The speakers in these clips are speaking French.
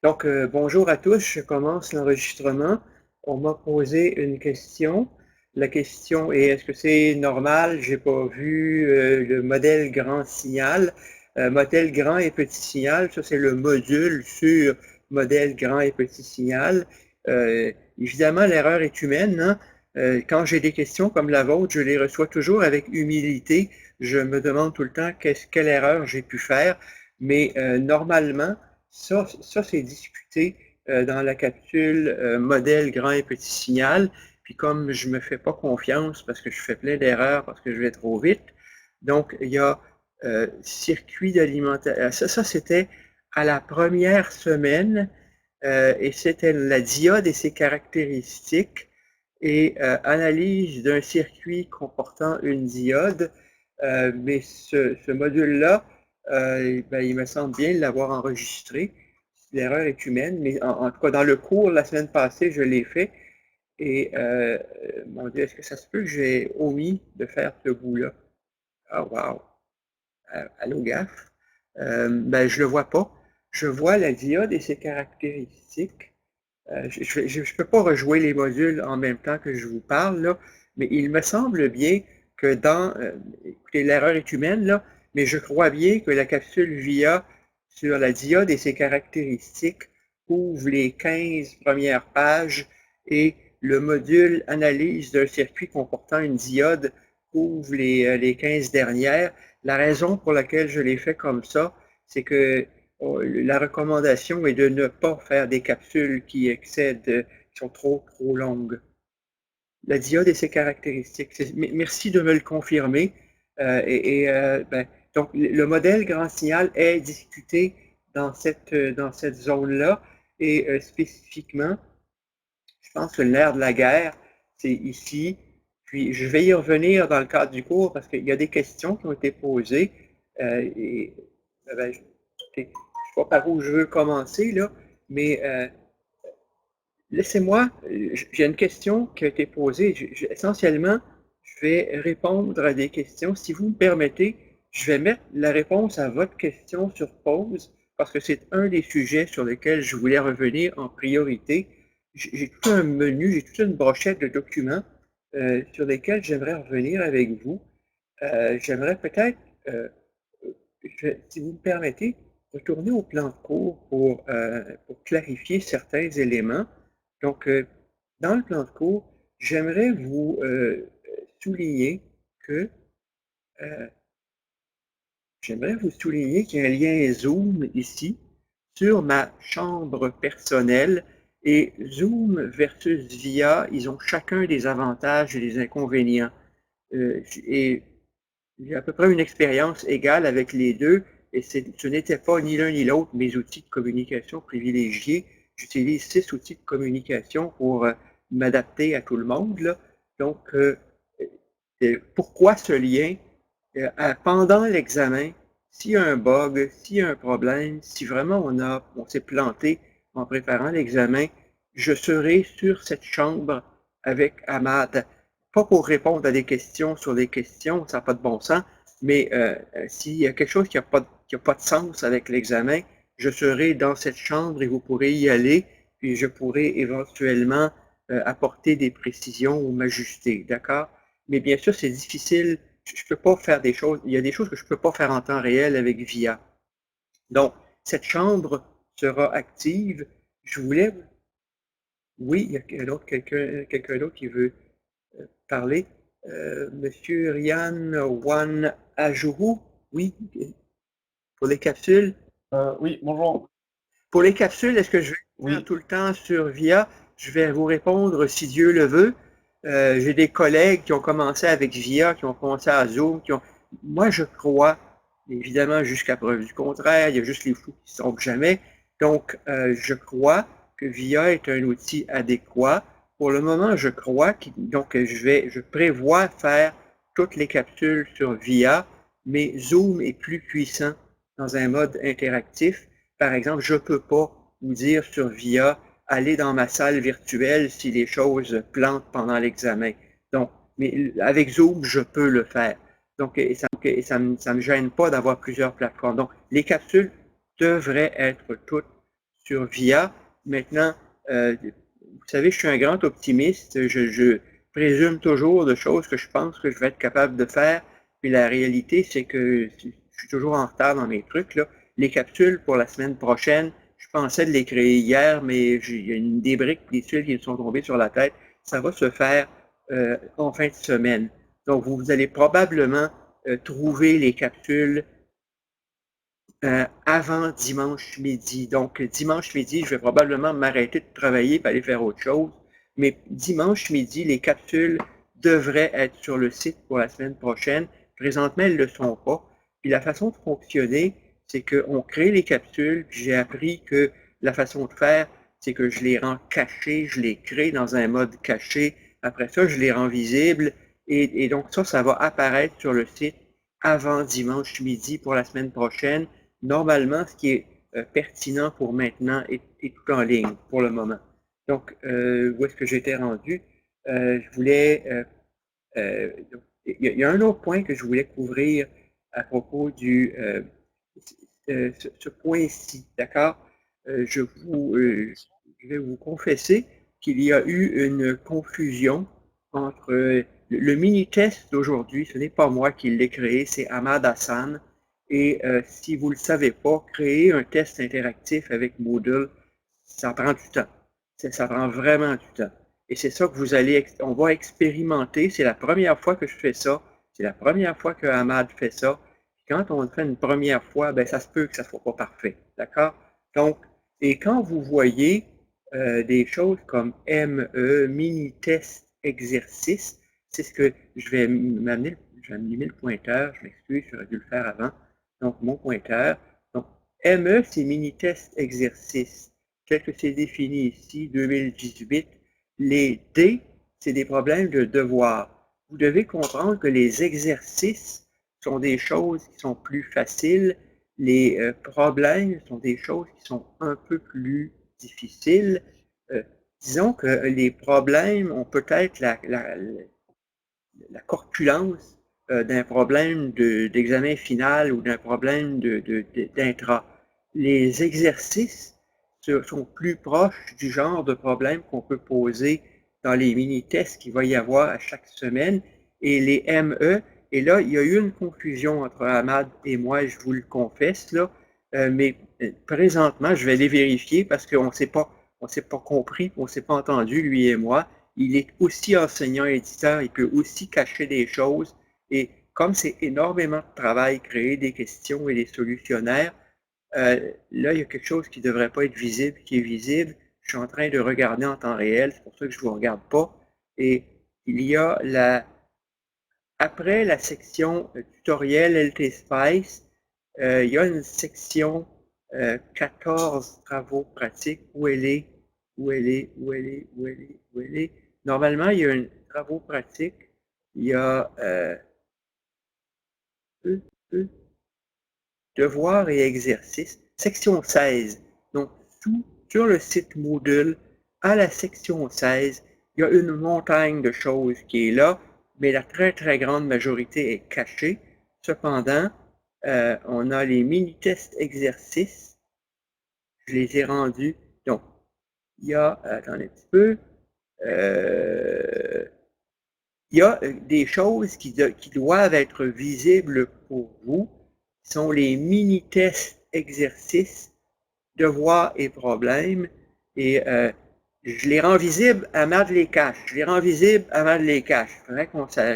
Donc, bonjour à tous, je commence l'enregistrement. On m'a posé une question. La question est, est-ce que c'est normal? J'ai pas vu le modèle grand signal. Modèle grand et petit signal, ça c'est le module sur modèle grand et petit signal. Évidemment, l'erreur est humaine, hein? Quand j'ai des questions comme la vôtre, je les reçois toujours avec humilité. Je me demande tout le temps quelle erreur j'ai pu faire, mais normalement, ça c'est discuté dans la capsule modèle grand et petit signal. Puis comme je me fais pas confiance parce que je fais plein d'erreurs, parce que je vais trop vite, donc il y a circuit d'alimentation. Ça c'était à la première semaine et c'était la diode et ses caractéristiques et analyse d'un circuit comportant une diode. Mais ce module-là, ben, il me semble bien l'avoir enregistré. L'erreur est humaine, mais en tout cas, dans le cours, la semaine passée, je l'ai fait. Et, mon Dieu, est-ce que ça se peut que j'ai omis de faire ce bout-là? Ah, wow! Allô, gaffe? Ben, je le vois pas. Je vois la diode et ses caractéristiques. Je ne peux pas rejouer les modules en même temps que je vous parle, là, mais il me semble bien que écoutez, l'erreur est humaine, là, mais je crois bien que la capsule VIA sur la diode et ses caractéristiques ouvre les 15 premières pages et le module analyse d'un circuit comportant une diode ouvre les 15 dernières. La raison pour laquelle je l'ai fait comme ça, c'est que la recommandation est de ne pas faire des capsules qui sont trop longues. La diode et ses caractéristiques. Merci de me le confirmer. Ben, donc, le modèle grand signal est discuté dans cette zone-là. Et spécifiquement, je pense que le nerf de la guerre, c'est ici. Puis, je vais y revenir dans le cadre du cours parce qu'il y a des questions qui ont été posées. Ben, je ne sais pas par où je veux commencer, là, mais laissez-moi, j'ai une question qui a été posée. Essentiellement, je vais répondre à des questions. Si vous me permettez, je vais mettre la réponse à votre question sur pause parce que c'est un des sujets sur lesquels je voulais revenir en priorité. J'ai tout un menu, j'ai toute une brochette de documents sur lesquels j'aimerais revenir avec vous. J'aimerais peut-être, euh, si vous me permettez, retourner au plan de cours pour clarifier certains éléments. Donc, dans le plan de cours, j'aimerais vous souligner que euh, qu'il y a un lien Zoom ici sur ma chambre personnelle et Zoom versus VIA, ils ont chacun des avantages et des inconvénients. Et j'ai à peu près une expérience égale avec les deux et ce n'était pas ni l'un ni l'autre mes outils de communication privilégiés. J'utilise 6 outils de communication pour m'adapter à tout le monde, là. Donc, pourquoi ce lien? Pendant l'examen, s'il y a un bug, s'il y a un problème, si vraiment on s'est planté en préparant l'examen, je serai sur cette chambre avec Ahmad, pas pour répondre à des questions sur des questions, ça n'a pas de bon sens, mais s'il y a quelque chose qui n'a pas de sens avec l'examen, je serai dans cette chambre et vous pourrez y aller, puis je pourrai éventuellement apporter des précisions ou m'ajuster, d'accord? Mais bien sûr, c'est difficile. Je ne peux pas faire des choses. Il y a des choses que je ne peux pas faire en temps réel avec VIA. Donc, cette chambre sera active. Je voulais. Oui, il y a quelqu'un d'autre qui veut parler. Monsieur Ryan Wan Ajuru, oui, pour les capsules. Oui, bonjour. Pour les capsules, est-ce que je vais faire Oui, tout le temps sur VIA? Je vais vous répondre si Dieu le veut. J'ai des collègues qui ont commencé avec VIA, qui ont commencé à Zoom, Moi, je crois, évidemment, jusqu'à preuve du contraire, il y a juste les fous qui ne tombent jamais. Donc, je crois que VIA est un outil adéquat. Pour le moment, je crois donc je prévois faire toutes les capsules sur VIA, mais Zoom est plus puissant dans un mode interactif. Par exemple, je ne peux pas vous dire sur VIA, aller dans ma salle virtuelle si les choses plantent pendant l'examen. Donc, mais avec Zoom, je peux le faire. Donc, ça me gêne pas d'avoir plusieurs plateformes. Donc, les capsules devraient être toutes sur VIA. Maintenant, vous savez, je suis un grand optimiste. Je présume toujours de choses que je pense que je vais être capable de faire. Puis la réalité, c'est que je suis toujours en retard dans mes trucs, là. Les capsules pour la semaine prochaine, je pensais de les créer hier, mais il y a des briques, des tuiles qui me sont tombées sur la tête. Ça va se faire en fin de semaine. Donc, vous allez probablement trouver les capsules avant dimanche midi. Donc, dimanche midi, je vais probablement m'arrêter de travailler et aller faire autre chose. Mais dimanche midi, les capsules devraient être sur le site pour la semaine prochaine. Présentement, elles ne le sont pas. Puis la façon de fonctionner, c'est qu'on crée les capsules. J'ai appris que la façon de faire, c'est que je les rends cachées, je les crée dans un mode caché. Après ça, je les rends visibles. Et donc ça va apparaître sur le site avant dimanche midi pour la semaine prochaine. Normalement, ce qui est pertinent pour maintenant est tout en ligne pour le moment. Donc, où est-ce que j'étais rendu? Je voulais... il y a un autre point que je voulais couvrir à propos du ce point-ci, d'accord? Je vais vous confesser qu'il y a eu une confusion entre le mini-test d'aujourd'hui. Ce n'est pas moi qui l'ai créé, c'est Ahmad Hassan. Et si vous ne le savez pas, créer un test interactif avec Moodle, ça prend du temps. Ça prend vraiment du temps. Et c'est ça que on va expérimenter. C'est la première fois que je fais ça. C'est la première fois que Ahmad fait ça. Quand on le fait une première fois, ben ça se peut que ça ne soit pas parfait. D'accord? Donc, et quand vous voyez des choses comme ME, mini-test exercice, c'est ce que je vais m'amener le pointeur. Je m'excuse, j'aurais dû le faire avant. Donc, mon pointeur. Donc, ME, c'est mini-test exercice. Tel que c'est défini ici, 2018. Les D, c'est des problèmes de devoir. Vous devez comprendre que les exercices sont des choses qui sont plus faciles. Les problèmes sont des choses qui sont un peu plus difficiles. Disons que les problèmes ont peut-être la corpulence d'un problème d'examen final ou d'un problème d'intra. Les exercices sont plus proches du genre de problème qu'on peut poser dans les mini-tests qu'il va y avoir à chaque semaine. Et les ME, et là, il y a eu une confusion entre Ahmad et moi, je vous le confesse, là, mais présentement, je vais les vérifier parce qu'on ne s'est pas compris, on ne s'est pas entendu, lui et moi. Il est aussi enseignant-éditeur, il peut aussi cacher des choses. Et comme c'est énormément de travail, créer des questions et des solutionnaires, là, il y a quelque chose qui ne devrait pas être visible, qui est visible. Je suis en train de regarder en temps réel, c'est pour ça que je ne vous regarde pas. Et il y a après la section tutoriel LT Spice, il y a une section 14 travaux pratiques. Où elle est? Normalement, il y a un travaux pratiques. Il y a devoirs et exercices. Section 16. Donc, sur le site Moodle, à la section 16, il y a une montagne de choses qui est là, mais la très, très grande majorité est cachée. Cependant, on a les mini-tests exercices. Je les ai rendus. Donc, il y a, attendez un petit peu, il y a des choses qui doivent être visibles pour vous, qui sont les mini-tests exercices, devoirs et problèmes. Et je les rends visibles, Ahmad les cache. Je les rends visibles, Ahmad les cache. Il faudrait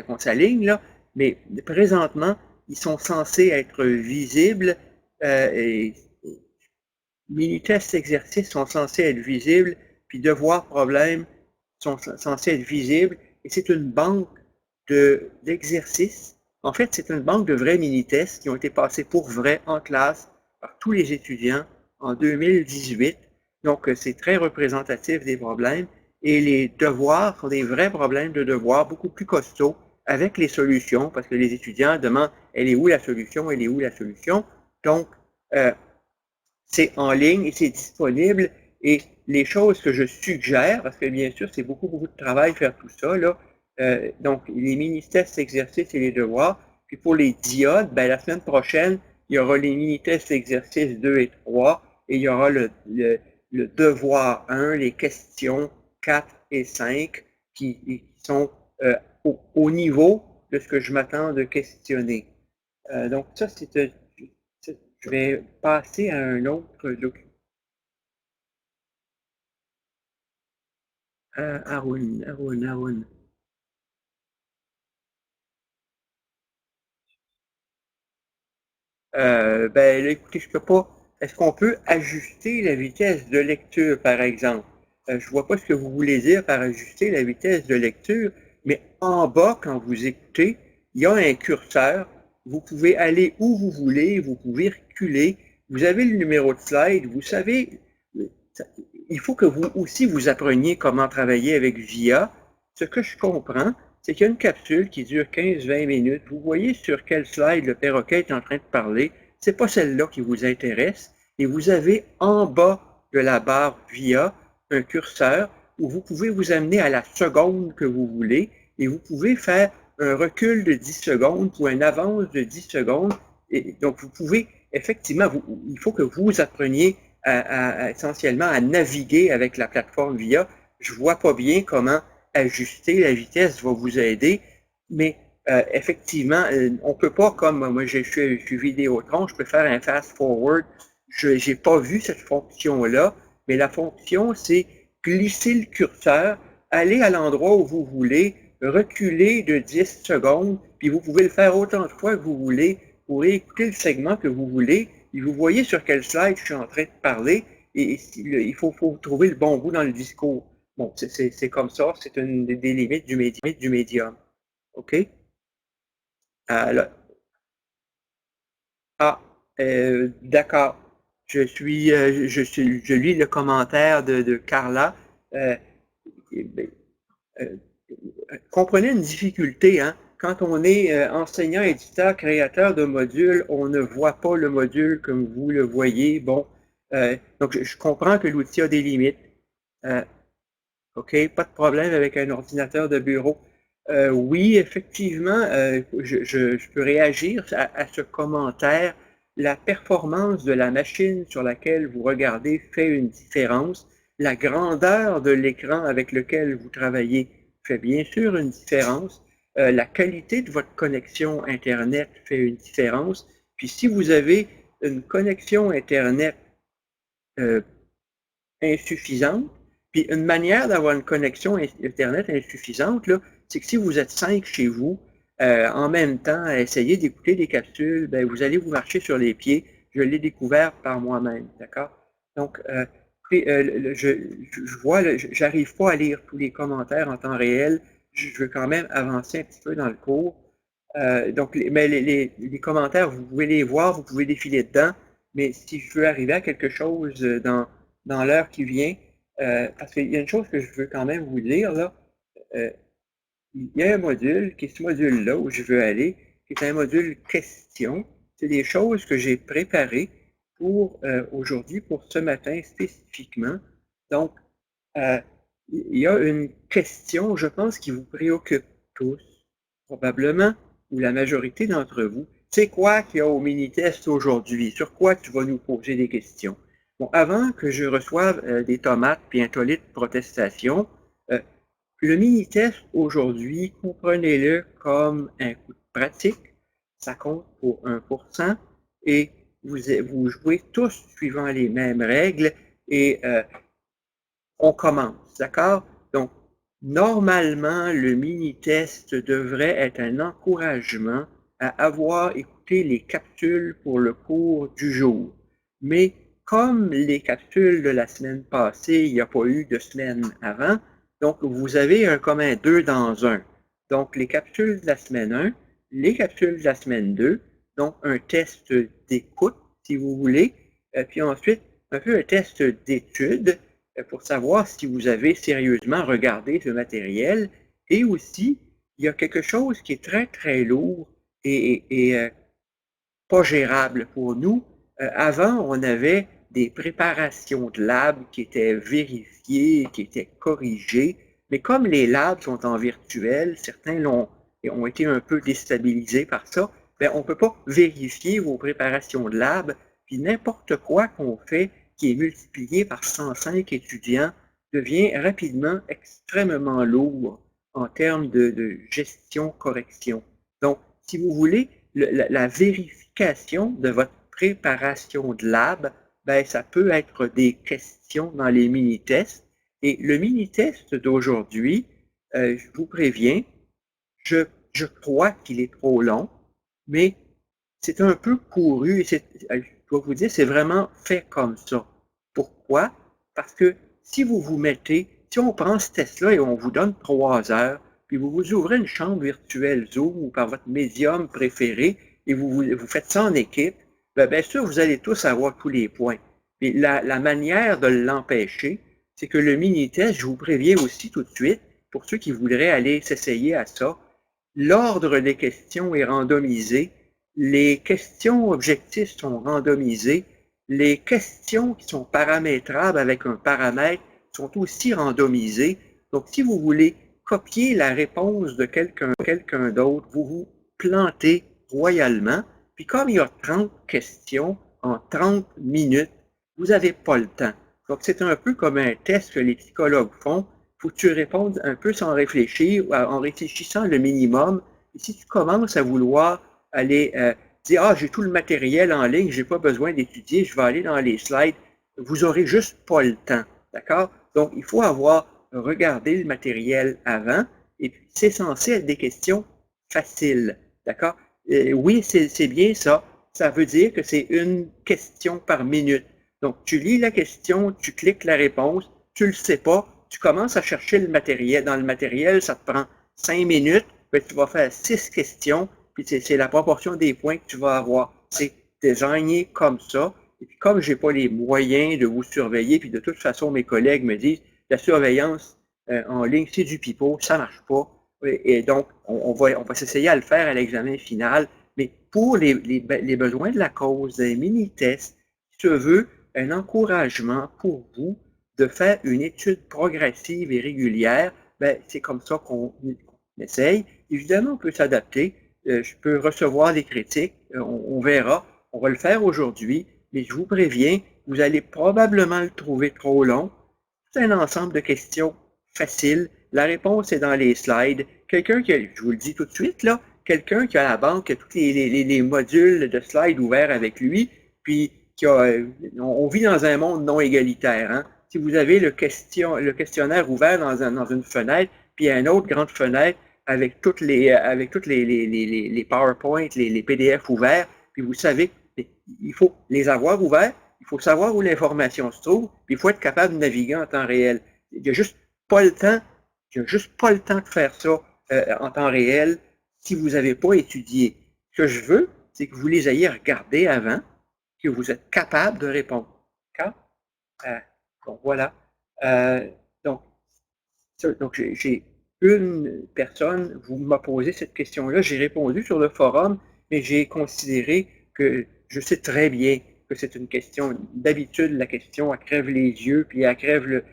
qu'on s'aligne, là, mais présentement, ils sont censés être visibles. Et mini-tests exercices sont censés être visibles, puis devoirs, problèmes sont censés être visibles. Et c'est une banque d'exercices. En fait, c'est une banque de vrais mini-tests qui ont été passés pour vrai en classe par tous les étudiants en 2018. Donc, c'est très représentatif des problèmes. Et les devoirs sont des vrais problèmes de devoirs beaucoup plus costauds avec les solutions, parce que les étudiants demandent « elle est où la solution? Elle est où la solution? » Donc, c'est en ligne et c'est disponible. Et les choses que je suggère, parce que bien sûr, c'est beaucoup de travail faire tout ça, là. Donc, les mini-tests, exercices et les devoirs. Puis pour les diodes, ben, la semaine prochaine, il y aura les mini-tests, exercices 2 et 3, et il y aura le devoir 1, les questions 4 et 5 qui sont au niveau de ce que je m'attends de questionner. Donc ça, je vais passer à un autre document. Arun. Ben, écoutez, je peux pas. Est-ce qu'on peut ajuster la vitesse de lecture, par exemple? Je vois pas ce que vous voulez dire par ajuster la vitesse de lecture, mais en bas, quand vous écoutez, il y a un curseur. Vous pouvez aller où vous voulez, vous pouvez reculer. Vous avez le numéro de slide. Vous savez, il faut que vous aussi vous appreniez comment travailler avec VIA. Ce que je comprends, c'est qu'il y a une capsule qui dure 15-20 minutes. Vous voyez sur quel slide le perroquet est en train de parler. C'est pas celle-là qui vous intéresse. Et vous avez en bas de la barre VIA un curseur où vous pouvez vous amener à la seconde que vous voulez et vous pouvez faire un recul de 10 secondes ou une avance de 10 secondes. Et donc, vous pouvez, effectivement, il faut que vous appreniez essentiellement à naviguer avec la plateforme VIA. Je ne vois pas bien comment ajuster la vitesse va vous aider, mais effectivement, on ne peut pas, comme moi je suis Vidéotron, je peux faire un fast-forward. Je n'ai pas vu cette fonction-là, mais la fonction, c'est glisser le curseur, aller à l'endroit où vous voulez, reculer de 10 secondes, puis vous pouvez le faire autant de fois que vous voulez pour écouter le segment que vous voulez. Et vous voyez sur quel slide je suis en train de parler, et il faut trouver le bon bout dans le discours. Bon, c'est comme ça, c'est une des limites du médium. OK? Alors, d'accord. Je lis le commentaire de Carla. Euh, euh, comprenez une difficulté, hein? Quand on est enseignant, éditeur, créateur de modules, on ne voit pas le module comme vous le voyez. Bon, donc je comprends que l'outil a des limites. OK, pas de problème avec un ordinateur de bureau. Oui, effectivement, je peux réagir à ce commentaire. La performance de la machine sur laquelle vous regardez fait une différence. La grandeur de l'écran avec lequel vous travaillez fait bien sûr une différence. La qualité de votre connexion Internet fait une différence. Puis si vous avez une connexion Internet insuffisante, puis une manière d'avoir une connexion Internet insuffisante, c'est que si vous êtes 5 chez vous, en même temps, à essayer d'écouter des capsules, ben, vous allez vous marcher sur les pieds. Je l'ai découvert par moi-même, d'accord? Donc, je vois, j'arrive pas à lire tous les commentaires en temps réel. Je veux quand même avancer un petit peu dans le cours. Donc, mais les commentaires, vous pouvez les voir, vous pouvez défiler dedans, mais si je veux arriver à quelque chose dans l'heure qui vient, parce qu'il y a une chose que je veux quand même vous dire, là, il y a un module qui est ce module-là où je veux aller, qui est un module question. C'est des choses que j'ai préparées pour aujourd'hui, pour ce matin spécifiquement. Donc, il y a une question, je pense, qui vous préoccupe tous, probablement, ou la majorité d'entre vous. C'est quoi qu'il y a au mini-test aujourd'hui? Sur quoi tu vas nous poser des questions? Bon, avant que je reçoive des tomates puis un tollé de protestation, le mini-test aujourd'hui, comprenez-le comme un coup de pratique. Ça compte pour 1% et vous jouez tous suivant les mêmes règles et on commence, d'accord? Donc, normalement, le mini-test devrait être un encouragement à avoir écouté les capsules pour le cours du jour. Mais comme les capsules de la semaine passée, il n'y a pas eu de semaine avant, donc vous avez comme un 2 dans 1. Donc, les capsules de la semaine 1, les capsules de la semaine 2, donc un test d'écoute, si vous voulez, puis ensuite, un peu un test d'étude, pour savoir si vous avez sérieusement regardé ce matériel. Et aussi, il y a quelque chose qui est très, très lourd et pas gérable pour nous. Avant, on avait des préparations de lab qui étaient vérifiées, qui étaient corrigées. Mais comme les labs sont en virtuel, certains ont été un peu déstabilisés par ça, ben, on ne peut pas vérifier vos préparations de lab, puis n'importe quoi qu'on fait qui est multiplié par 105 étudiants devient rapidement extrêmement lourd en termes de gestion-correction. Donc, si vous voulez, la vérification de votre préparation de lab, ben, ça peut être des questions dans les mini-tests. Et le mini-test d'aujourd'hui, je vous préviens, je crois qu'il est trop long, mais c'est un peu couru et je dois vous dire, c'est vraiment fait comme ça. Pourquoi? Parce que si vous vous mettez, si on prend ce test-là et on vous donne 3 heures, puis vous vous ouvrez une chambre virtuelle Zoom ou par votre médium préféré et vous faites ça en équipe, bien sûr, vous allez tous avoir tous les points. Et la manière de l'empêcher, c'est que le mini-test, je vous préviens aussi tout de suite, pour ceux qui voudraient aller s'essayer à ça, l'ordre des questions est randomisé, les questions objectifs sont randomisées, les questions qui sont paramétrables avec un paramètre sont aussi randomisées. Donc, si vous voulez copier la réponse de quelqu'un d'autre, vous vous plantez royalement. Puis comme il y a 30 questions en 30 minutes, vous n'avez pas le temps. Donc, c'est un peu comme un test que les psychologues font. Il faut que tu répondes un peu sans réfléchir, en réfléchissant le minimum. Et si tu commences à vouloir aller dire « Ah, j'ai tout le matériel en ligne, je n'ai pas besoin d'étudier, je vais aller dans les slides », vous n'aurez juste pas le temps. D'accord? Donc, il faut avoir regardé le matériel avant, et puis c'est censé être des questions faciles. D'accord? Oui, c'est bien ça. Ça veut dire que c'est une question par minute. Donc, tu lis la question, tu cliques la réponse, tu ne le sais pas, tu commences à chercher le matériel. Dans le matériel, ça te prend 5 minutes, puis tu vas faire 6 questions, puis c'est la proportion des points que tu vas avoir. C'est designé comme ça. Et puis comme je n'ai pas les moyens de vous surveiller, puis de toute façon, mes collègues me disent la surveillance en ligne, c'est du pipeau, ça ne marche pas. Et donc, on va s'essayer à le faire à l'examen final. Mais pour les besoins de la cause des mini-tests, je veux un encouragement pour vous de faire une étude progressive et régulière. Ben, c'est comme ça qu'on essaye. Évidemment, on peut s'adapter. Je peux recevoir des critiques. On verra. On va le faire aujourd'hui. Mais je vous préviens, vous allez probablement le trouver trop long. C'est un ensemble de questions faciles. La réponse est dans les slides. Quelqu'un qui a, je vous le dis tout de suite, là, quelqu'un qui a à la banque, qui a tous les modules de slides ouverts avec lui, puis on vit dans un monde non égalitaire. Hein? Si vous avez le questionnaire ouvert dans une fenêtre, puis une autre grande fenêtre avec toutes les PowerPoint, les PDF ouverts, puis vous savez, il faut les avoir ouverts, il faut savoir où l'information se trouve, puis il faut être capable de naviguer en temps réel. Il n'y a juste pas le temps, de faire ça en temps réel si vous n'avez pas étudié. Ce que je veux, c'est que vous les ayez regardés avant, que vous êtes capable de répondre. Donc voilà. Donc j'ai une personne, vous m'a posé cette question-là, j'ai répondu sur le forum, mais j'ai considéré que je sais très bien que c'est une question. D'habitude, la question, elle crève les yeux, puis elle crève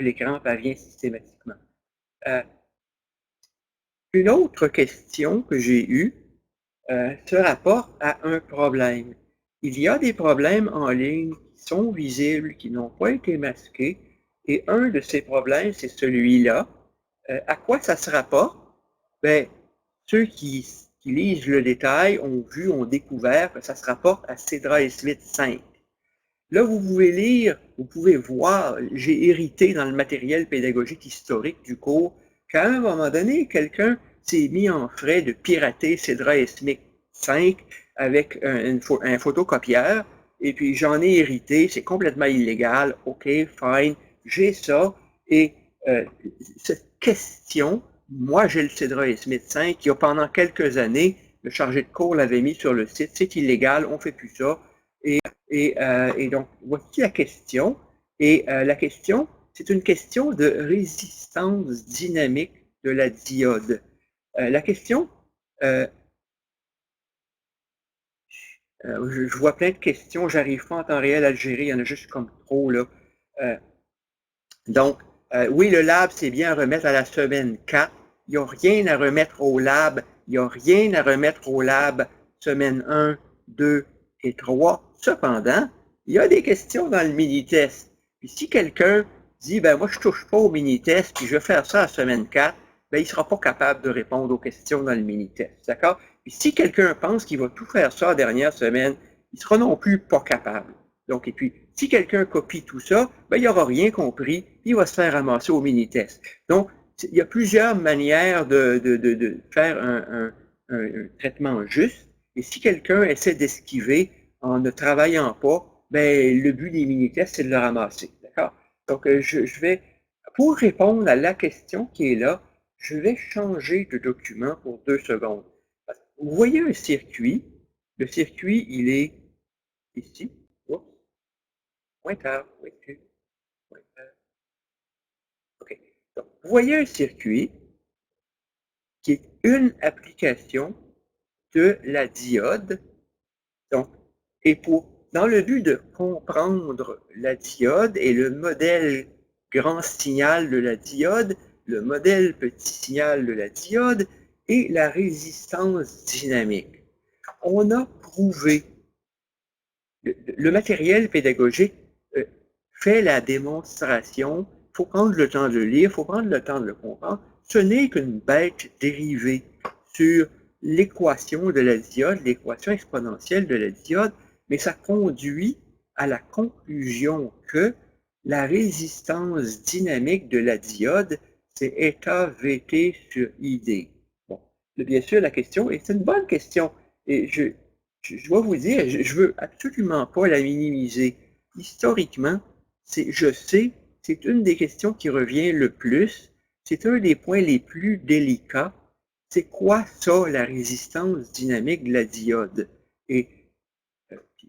l'écran, puis elle vient systématiquement. Une autre question que j'ai eue se rapporte à un problème. Il y a des problèmes en ligne qui sont visibles, qui n'ont pas été masqués, et un de ces problèmes, c'est celui-là. À quoi ça se rapporte? Bien, ceux qui lisent le détail ont découvert que ça se rapporte à Cedra et Smith 5. Là, vous pouvez lire, vous pouvez voir, j'ai hérité dans le matériel pédagogique historique du cours qu'à un moment donné, quelqu'un s'est mis en frais de pirater Cedra et Smith 5 avec un photocopieur, et puis j'en ai hérité, c'est complètement illégal, ok, fine, j'ai ça, et cette question, moi j'ai le Cedra et Smith 5, qui a pendant quelques années, le chargé de cours l'avait mis sur le site, c'est illégal, on ne fait plus ça, et donc, voici la question. Et la question, c'est une question de résistance dynamique de la diode. La question, je vois plein de questions, j'arrive pas en temps réel à le gérer, il y en a juste comme trop, là. Donc, oui, le lab, c'est bien à remettre à la semaine 4. Il n'y a rien à remettre au lab. Il n'y a rien à remettre au lab semaine 1, 2 et 3. Cependant, il y a des questions dans le mini-test. Puis si quelqu'un dit, ben moi je touche pas au mini-test, puis je vais faire ça à semaine 4, ben il sera pas capable de répondre aux questions dans le mini-test, d'accord? Puis si quelqu'un pense qu'il va tout faire ça la dernière semaine, il sera non plus pas capable. Donc, et puis, si quelqu'un copie tout ça, ben il n'aura rien compris, puis il va se faire ramasser au mini-test. Donc, il y a plusieurs manières de faire un traitement juste, et si quelqu'un essaie d'esquiver en ne travaillant pas, ben, le but des mini-tests, c'est de le ramasser. D'accord? Donc, je vais, pour répondre à la question qui est là, je vais changer de document pour 2 secondes. Vous voyez un circuit. Le circuit, il est ici. Oups. Pointeur. Où es-tu? Pointeur. OK. Donc, vous voyez un circuit qui est une application de la diode. Donc, et dans le but de comprendre la diode et le modèle grand signal de la diode, le modèle petit signal de la diode et la résistance dynamique. On a prouvé, le matériel pédagogique fait la démonstration, il faut prendre le temps de le lire, il faut prendre le temps de le comprendre. Ce n'est qu'une bête dérivée sur l'équation de la diode, l'équation exponentielle de la diode, mais ça conduit à la conclusion que la résistance dynamique de la diode, c'est état VT sur ID. Bon, bien sûr, la question, et c'est une bonne question, et je dois vous dire, je veux absolument pas la minimiser. Historiquement, je sais, c'est une des questions qui revient le plus, c'est un des points les plus délicats. C'est quoi ça, la résistance dynamique de la diode? Et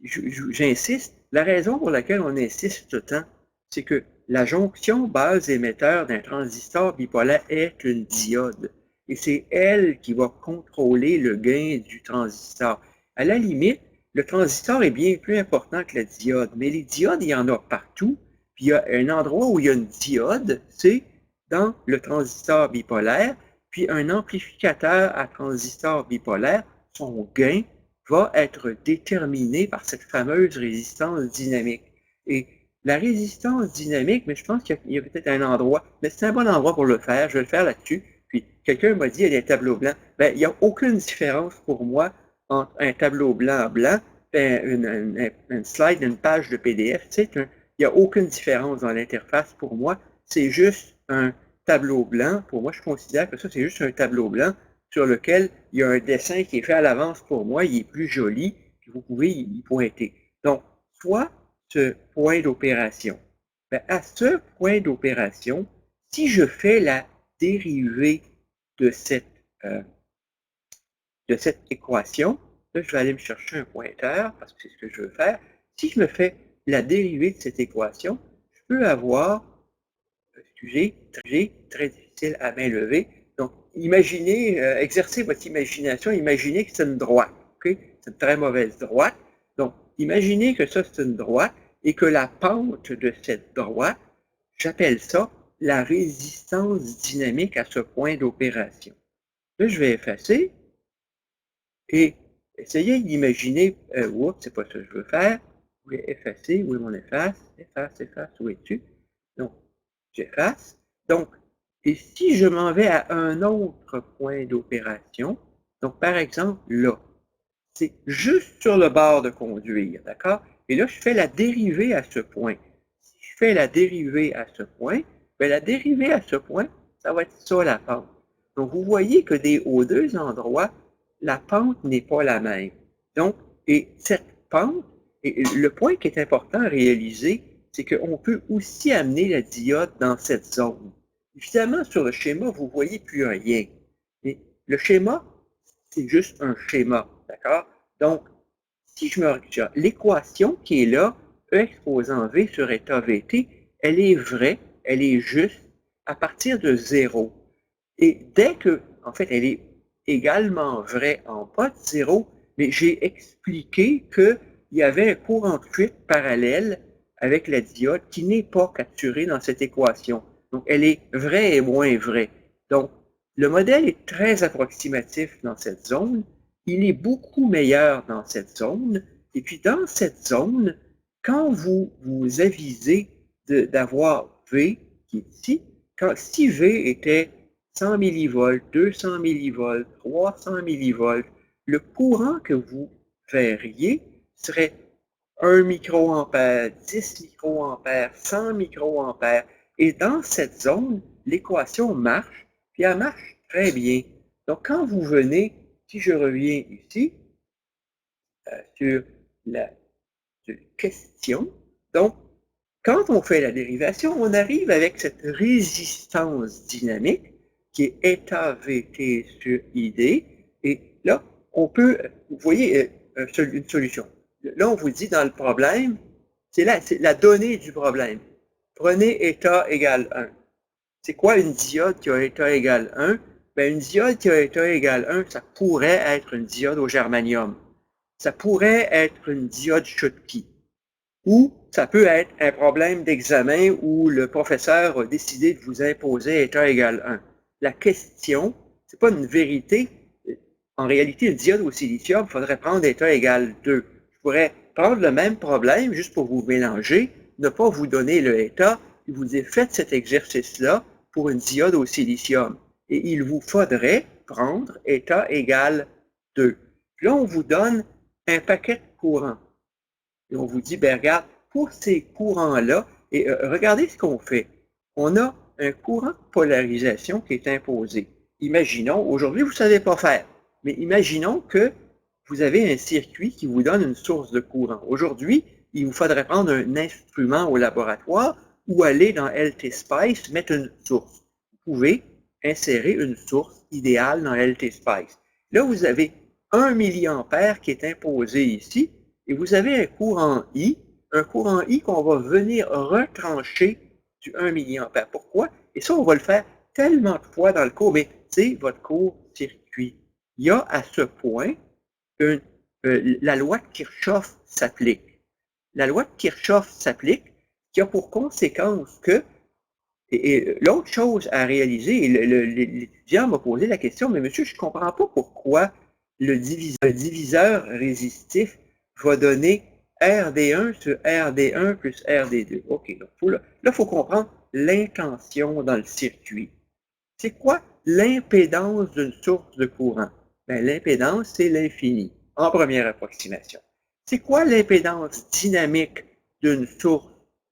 j'insiste, la raison pour laquelle on insiste tant, c'est que la jonction base-émetteur d'un transistor bipolaire est une diode. Et c'est elle qui va contrôler le gain du transistor. À la limite, le transistor est bien plus important que la diode, mais les diodes, il y en a partout. Puis il y a un endroit où il y a une diode, c'est dans le transistor bipolaire, puis un amplificateur à transistor bipolaire, son gain va être déterminé par cette fameuse résistance dynamique. Et la résistance dynamique, mais je pense qu'il y a peut-être un endroit, mais c'est un bon endroit pour le faire, je vais le faire là-dessus. Puis quelqu'un m'a dit, il y a des tableaux blancs. Ben, il n'y a aucune différence pour moi entre un tableau blanc, une slide, une page de PDF. Tu sais, il n'y a aucune différence dans l'interface pour moi. C'est juste un tableau blanc. Pour moi, je considère que ça, c'est juste un tableau blanc sur lequel il y a un dessin qui est fait à l'avance pour moi, il est plus joli, puis vous pouvez y pointer. Donc, soit ce point d'opération. Ben, à ce point d'opération, si je fais la dérivée de cette équation, là, je vais aller me chercher un pointeur, parce que c'est ce que je veux faire. Si je me fais la dérivée de cette équation, je peux avoir, excusez, très difficile à main levée. Donc, imaginez, exercez votre imagination, imaginez que c'est une droite. Okay? C'est une très mauvaise droite. Donc, imaginez que ça, c'est une droite et que la pente de cette droite, j'appelle ça la résistance dynamique à ce point d'opération. Là, je vais effacer et essayer d'imaginer, oups, c'est pas ça que je veux faire. Je vais effacer, où est mon efface? Efface, où es-tu? Donc, j'efface. Donc, et si je m'en vais à un autre point d'opération, donc par exemple là, c'est juste sur le bord de conduire, d'accord? Et là, je fais la dérivée à ce point. Si je fais la dérivée à ce point, bien la dérivée à ce point, ça va être ça la pente. Donc, vous voyez que aux deux endroits, la pente n'est pas la même. Donc, et cette pente, et le point qui est important à réaliser, c'est qu'on peut aussi amener la diode dans cette zone. Évidemment, sur le schéma, vous ne voyez plus rien. Mais le schéma, c'est juste un schéma, d'accord? Donc, si je me regarde, l'équation qui est là, E exposant V sur état VT, elle est vraie, elle est juste à partir de 0. Et dès que, en fait, elle est également vraie en pas de 0, mais j'ai expliqué qu'il y avait un courant de fuite parallèle avec la diode qui n'est pas capturé dans cette équation. Donc, elle est vraie et moins vraie. Donc, le modèle est très approximatif dans cette zone. Il est beaucoup meilleur dans cette zone. Et puis, dans cette zone, quand vous vous avisez d'avoir V, qui est ici, si V était 100 millivolts, 200 millivolts, 300 millivolts, le courant que vous verriez serait 1 microampère, 10 microampères, 100 microampères. Et dans cette zone, l'équation marche, puis elle marche très bien. Donc, quand vous venez, si je reviens ici, sur la question, donc, quand on fait la dérivation, on arrive avec cette résistance dynamique qui est état VT sur ID. Et là, on peut, vous voyez, une solution. Là, on vous dit dans le problème, c'est la donnée du problème. Prenez état égale 1. C'est quoi une diode qui a état égal 1? Bien, une diode qui a état égal 1, ça pourrait être une diode au germanium. Ça pourrait être une diode Schottky. Ou ça peut être un problème d'examen où le professeur a décidé de vous imposer état égal 1. La question, c'est pas une vérité. En réalité, une diode au silicium, il faudrait prendre état égal 2. Je pourrais prendre le même problème juste pour vous mélanger, ne pas vous donner le état, et vous dire faites cet exercice-là pour une diode au silicium. Et il vous faudrait prendre état égal 2. Puis là, on vous donne un paquet de courants. Et on vous dit, ben regarde, pour ces courants-là, et regardez ce qu'on fait. On a un courant de polarisation qui est imposé. Imaginons, aujourd'hui, vous ne savez pas faire, mais imaginons que vous avez un circuit qui vous donne une source de courant. Aujourd'hui, il vous faudrait prendre un instrument au laboratoire ou aller dans LT-Spice, mettre une source. Vous pouvez insérer une source idéale dans LT-Spice. Là, vous avez 1 milliampère qui est imposé ici, et vous avez un courant I qu'on va venir retrancher du 1 milliampère. Pourquoi? Et ça, on va le faire tellement de fois dans le cours, mais c'est votre cours circuit. Il y a à ce point la loi de Kirchhoff s'applique. La loi de Kirchhoff s'applique, qui a pour conséquence que, et l'autre chose à réaliser, et l'étudiant m'a posé la question, mais monsieur, je ne comprends pas pourquoi le diviseur résistif va donner RD1 sur RD1 plus RD2. OK, donc là, il faut comprendre l'intention dans le circuit. C'est quoi l'impédance d'une source de courant? Ben, l'impédance, c'est l'infini, en première approximation. C'est quoi l'impédance dynamique d'une source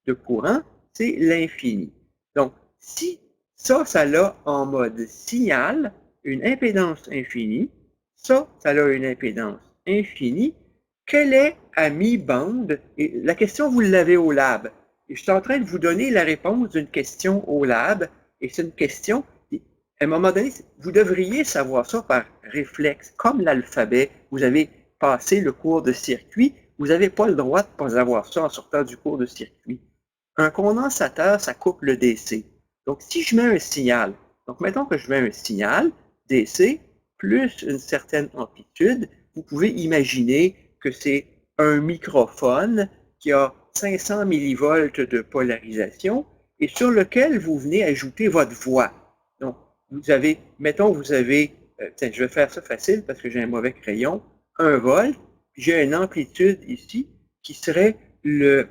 de courant? C'est l'infini. Donc, si ça l'a en mode signal, une impédance infinie, ça a une impédance infinie, quelle est à mi-bande? Et la question, vous l'avez au lab. Et je suis en train de vous donner la réponse d'une question au lab, et c'est une question, à un moment donné, vous devriez savoir ça par réflexe, comme l'alphabet. Vous avez passé le cours de circuit, vous n'avez pas le droit de ne pas avoir ça en sortant du cours de circuit. Un condensateur, ça coupe le DC. Donc, si je mets un signal, donc mettons que je mets un signal DC plus une certaine amplitude, vous pouvez imaginer que c'est un microphone qui a 500 millivolts de polarisation et sur lequel vous venez ajouter votre voix. Donc, vous avez, mettons, vous avez, tiens, je vais faire ça facile parce que j'ai un mauvais crayon, 1 volt, puis j'ai une amplitude ici qui serait le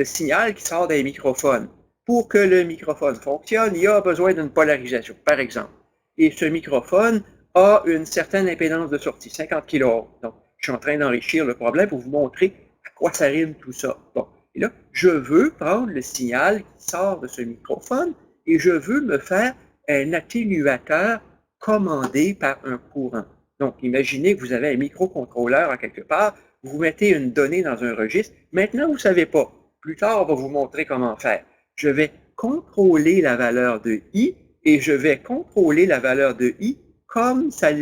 signal qui sort des microphones. Pour que le microphone fonctionne, il a besoin d'une polarisation, par exemple. Et ce microphone a une certaine impédance de sortie, 50 kΩ. Donc, je suis en train d'enrichir le problème pour vous montrer à quoi ça rime tout ça. Bon, et là, je veux prendre le signal qui sort de ce microphone et je veux me faire un atténuateur commandé par un courant. Donc, imaginez que vous avez un microcontrôleur à quelque part, vous mettez une donnée dans un registre. Maintenant, vous ne savez pas. Plus tard, on va vous montrer comment faire. Je vais contrôler la valeur de I et je vais contrôler la valeur de I comme ça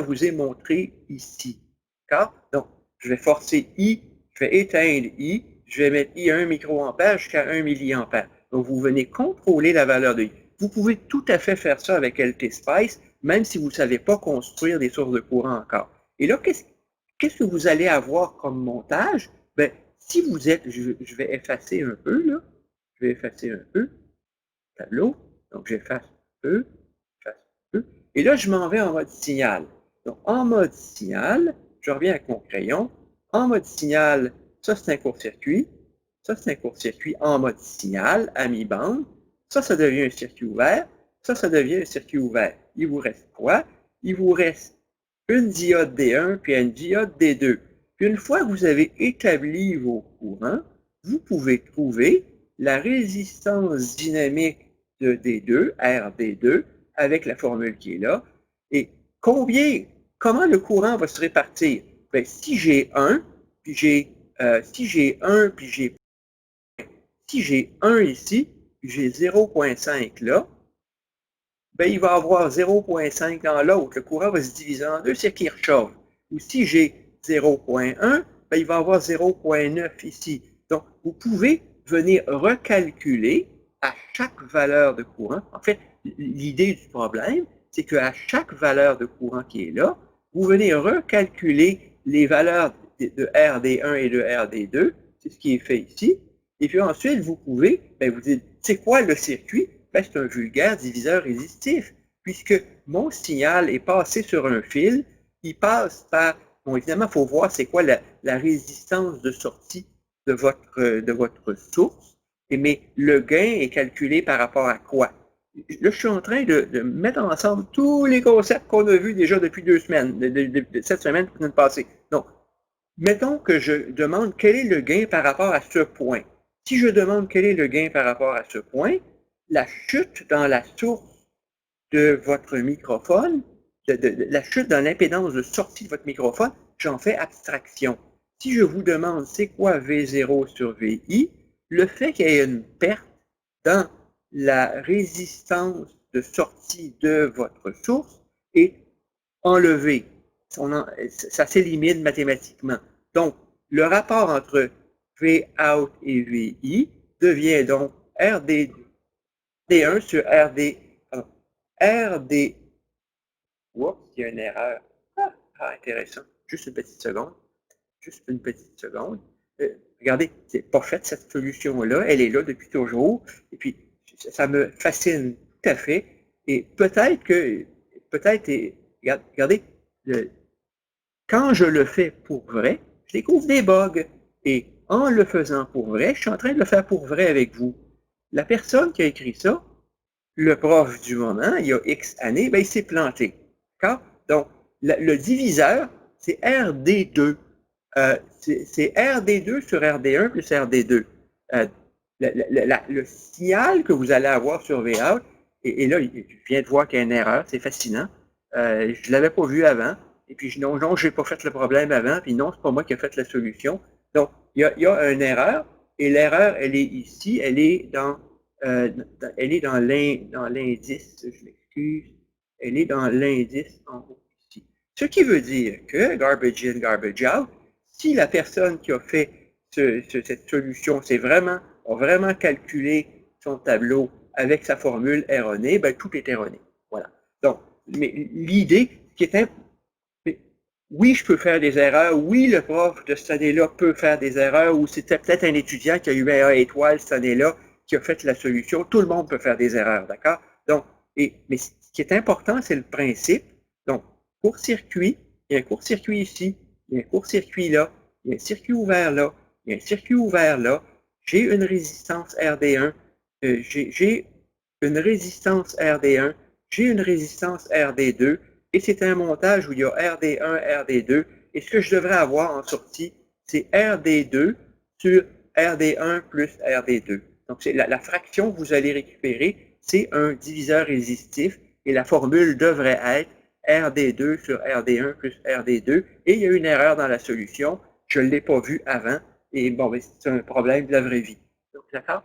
vous est montré ici. D'accord? Donc, je vais forcer I, je vais éteindre I, je vais mettre I à 1 microampère jusqu'à 1 milliampère. Donc, vous venez contrôler la valeur de I. Vous pouvez tout à fait faire ça avec LT-Spice, même si vous ne savez pas construire des sources de courant encore. Et là, qu'est-ce que vous allez avoir comme montage? Ben, si vous êtes, je vais effacer un peu, là. Je vais effacer un peu le tableau. Donc, j'efface un peu, j'efface un peu. Et là, je m'en vais en mode signal. Donc, en mode signal, je reviens avec mon crayon. en mode signal, ça c'est un court-circuit, ça c'est un court-circuit en mode signal à mi-bande, ça devient un circuit ouvert, ça devient un circuit ouvert. Il vous reste quoi? Il vous reste une diode D1 puis une diode D2. Puis une fois que vous avez établi vos courants, vous pouvez trouver la résistance dynamique de D2, RD2, avec la formule qui est là. Et comment le courant va se répartir? Bien, si j'ai 1, puis j'ai si j'ai 1 ici, puis j'ai 0,5 là, ben, il va avoir 0,5 dans l'autre. Le courant va se diviser en deux, c'est Kirchhoff. Ou si j'ai 0,1, ben, il va avoir 0,9 ici. Donc, vous pouvez venir recalculer à chaque valeur de courant. En fait, l'idée du problème, c'est qu'à chaque valeur de courant qui est là, vous venez recalculer les valeurs de RD1 et de RD2. C'est ce qui est fait ici. Et puis ensuite, vous pouvez, ben, vous dites, c'est quoi le circuit? Ben, c'est un vulgaire diviseur résistif, puisque mon signal est passé sur un fil, il passe par, bon, évidemment, il faut voir c'est quoi la résistance de sortie de votre source, mais le gain est calculé par rapport à quoi? Là, je suis en train de mettre ensemble tous les concepts qu'on a vus déjà depuis 2 semaines, cette semaine, la semaine passée. Donc, mettons que je demande quel est le gain par rapport à ce point. Si je demande quel est le gain par rapport à ce point, la chute dans la source de votre microphone, la chute dans l'impédance de sortie de votre microphone, j'en fais abstraction. Si je vous demande c'est quoi V0 sur VI, le fait qu'il y ait une perte dans la résistance de sortie de votre source est enlevé. Ça s'élimine mathématiquement. Donc, le rapport entre Vout et VI devient donc RD1 sur RD. Oups, il y a une erreur. Intéressant. Juste une petite seconde. Juste une petite seconde. Regardez, c'est pas fait cette solution-là. Elle est là depuis toujours. Et puis, ça me fascine tout à fait. Et regardez, quand je le fais pour vrai, je découvre des bugs. Et en le faisant pour vrai, je suis en train de le faire pour vrai avec vous. La personne qui a écrit ça, le prof du moment, il y a X années, ben, il s'est planté. D'accord? Donc, le diviseur, c'est RD2. C'est RD2 sur RD1 plus RD2. Le signal que vous allez avoir sur Vout, et là, je viens de voir qu'il y a une erreur, c'est fascinant. Je ne l'avais pas vu avant. Et puis, non, je n'ai pas fait le problème avant. Puis non, c'est pas moi qui ai fait la solution. Donc, il y a une erreur. Et l'erreur, elle est ici. Elle est dans l'indice. Je m'excuse. Elle est dans l'indice en haut ici. Ce qui veut dire que, garbage in, garbage out, si la personne qui a fait cette solution a vraiment calculé son tableau avec sa formule erronée, ben, tout est erroné. Voilà. Donc, mais l'idée qui est oui, je peux faire des erreurs. Oui, le prof de cette année-là peut faire des erreurs, ou c'était peut-être un étudiant qui a eu un A étoile cette année-là qui a fait la solution. Tout le monde peut faire des erreurs, d'accord? Donc, mais ce qui est important, c'est le principe. Donc, court-circuit, il y a un court-circuit ici, il y a un court-circuit là, il y a un circuit ouvert là, il y a un circuit ouvert là. J'ai une résistance RD1, j'ai une résistance RD1, j'ai une résistance RD2, et c'est un montage où il y a RD1, RD2, et ce que je devrais avoir en sortie, c'est RD2 sur RD1 plus RD2. Donc, la fraction que vous allez récupérer, c'est un diviseur résistif, et la formule devrait être RD2 sur RD1 plus RD2, et il y a une erreur dans la solution, je ne l'ai pas vue avant, et bon, c'est un problème de la vraie vie. Donc, d'accord?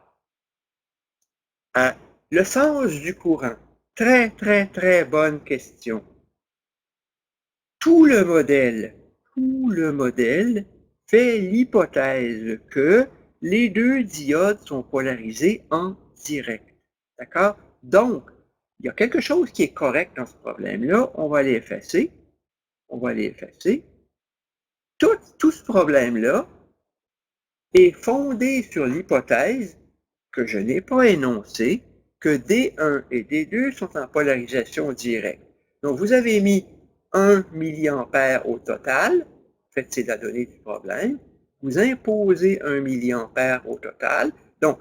Le sens du courant. Très, très, très bonne question. Tout le modèle fait l'hypothèse que les deux diodes sont polarisées en direct. D'accord? Donc, il y a quelque chose qui est correct dans ce problème-là. On va aller effacer. On va aller effacer. Tout ce problème-là est fondé sur l'hypothèse que je n'ai pas énoncée, que D1 et D2 sont en polarisation directe. Donc, vous avez mis 1 milliampère au total, fait, c'est la donnée du problème. Vous imposez 1 milliampère au total. Donc,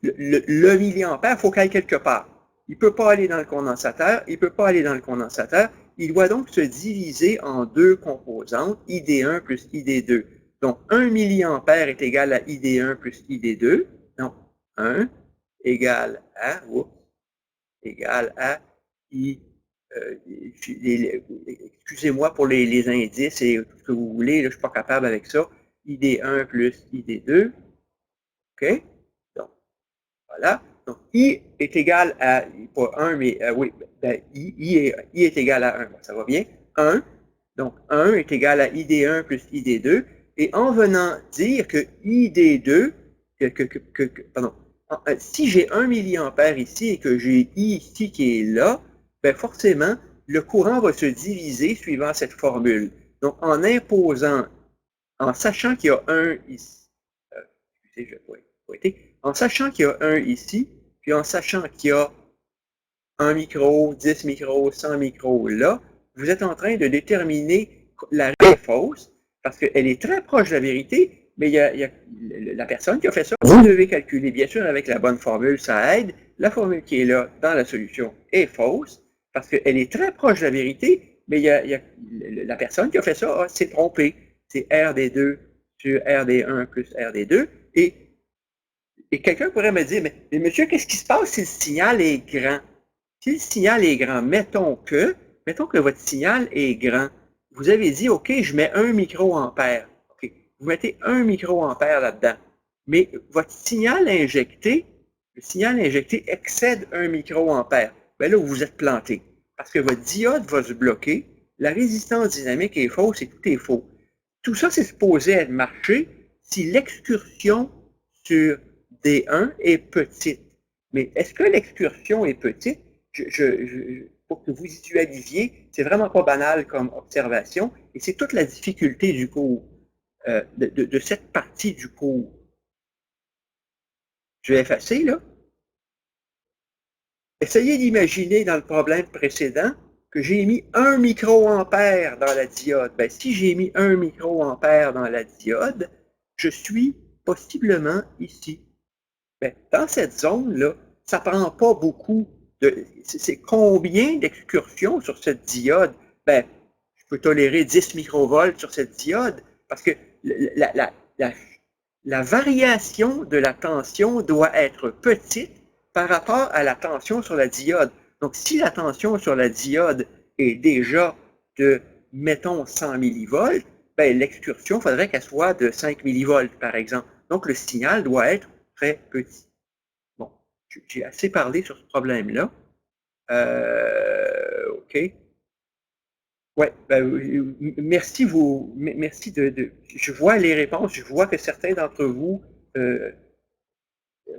le milliampère, il faut qu'il aille quelque part. Il ne peut pas aller dans le condensateur, il ne peut pas aller dans le condensateur. Il doit donc se diviser en deux composantes, ID1 plus ID2. Donc, 1 milliampère est égal à ID1 plus ID2. Donc, 1 égale à I. Excusez-moi pour les indices et tout ce que vous voulez, là, je ne suis pas capable avec ça. ID1 plus ID2. OK? Donc, voilà. Donc, I est égal à, pas 1, mais oui, ben, I est égal à 1. Bon, ça va bien. 1. Donc, 1 est égal à ID1 plus ID2. Et en venant dire que ID2, pardon, si j'ai 1 milliampère ici et que j'ai I ici qui est là, ben forcément, le courant va se diviser suivant cette formule. Donc, en imposant, en sachant qu'il y a 1 ici, excusez, je vais pointer, en sachant qu'il y a 1 ici, puis en sachant qu'il y a 1 micro, 10 micros, 100 micros là, vous êtes en train de déterminer la règle fausse, parce qu'elle est très proche de la vérité, mais il y a la personne qui a fait ça, vous devez calculer, bien sûr, avec la bonne formule, ça aide. La formule qui est là dans la solution est fausse, parce qu'elle est très proche de la vérité, mais la personne qui a fait ça s'est trompée. C'est RD2 sur RD1 plus RD2, et quelqu'un pourrait me dire, mais monsieur, qu'est-ce qui se passe si le signal est grand? Si le signal est grand, mettons que votre signal est grand. Vous avez dit, OK, je mets 1 microampère. OK, vous mettez 1 microampère là-dedans. Mais votre signal injecté, le signal injecté excède 1 microampère. Bien là, vous êtes planté. Parce que votre diode va se bloquer, la résistance dynamique est fausse et tout est faux. Tout ça, c'est supposé être marché si l'excursion sur D1 est petite. Mais est-ce que l'excursion est petite? Pour que vous visualisiez, c'est vraiment pas banal comme observation, et c'est toute la difficulté du cours, de cette partie du cours. Je vais effacer, là. Essayez d'imaginer dans le problème précédent que j'ai mis 1 microampère dans la diode. Ben, si j'ai mis 1 microampère dans la diode, je suis possiblement ici. Ben, dans cette zone-là, ça ne prend pas beaucoup de... C'est combien d'excursions sur cette diode? Ben, je peux tolérer 10 microvolts sur cette diode parce que la variation de la tension doit être petite par rapport à la tension sur la diode. Donc, si la tension sur la diode est déjà de, mettons, 100 millivolts, ben, l'excursion, il faudrait qu'elle soit de 5 millivolts, par exemple. Donc, le signal doit être très petit. Bon, j'ai assez parlé sur ce problème-là. OK. Ouais, ben, merci je vois les réponses, je vois que certains d'entre vous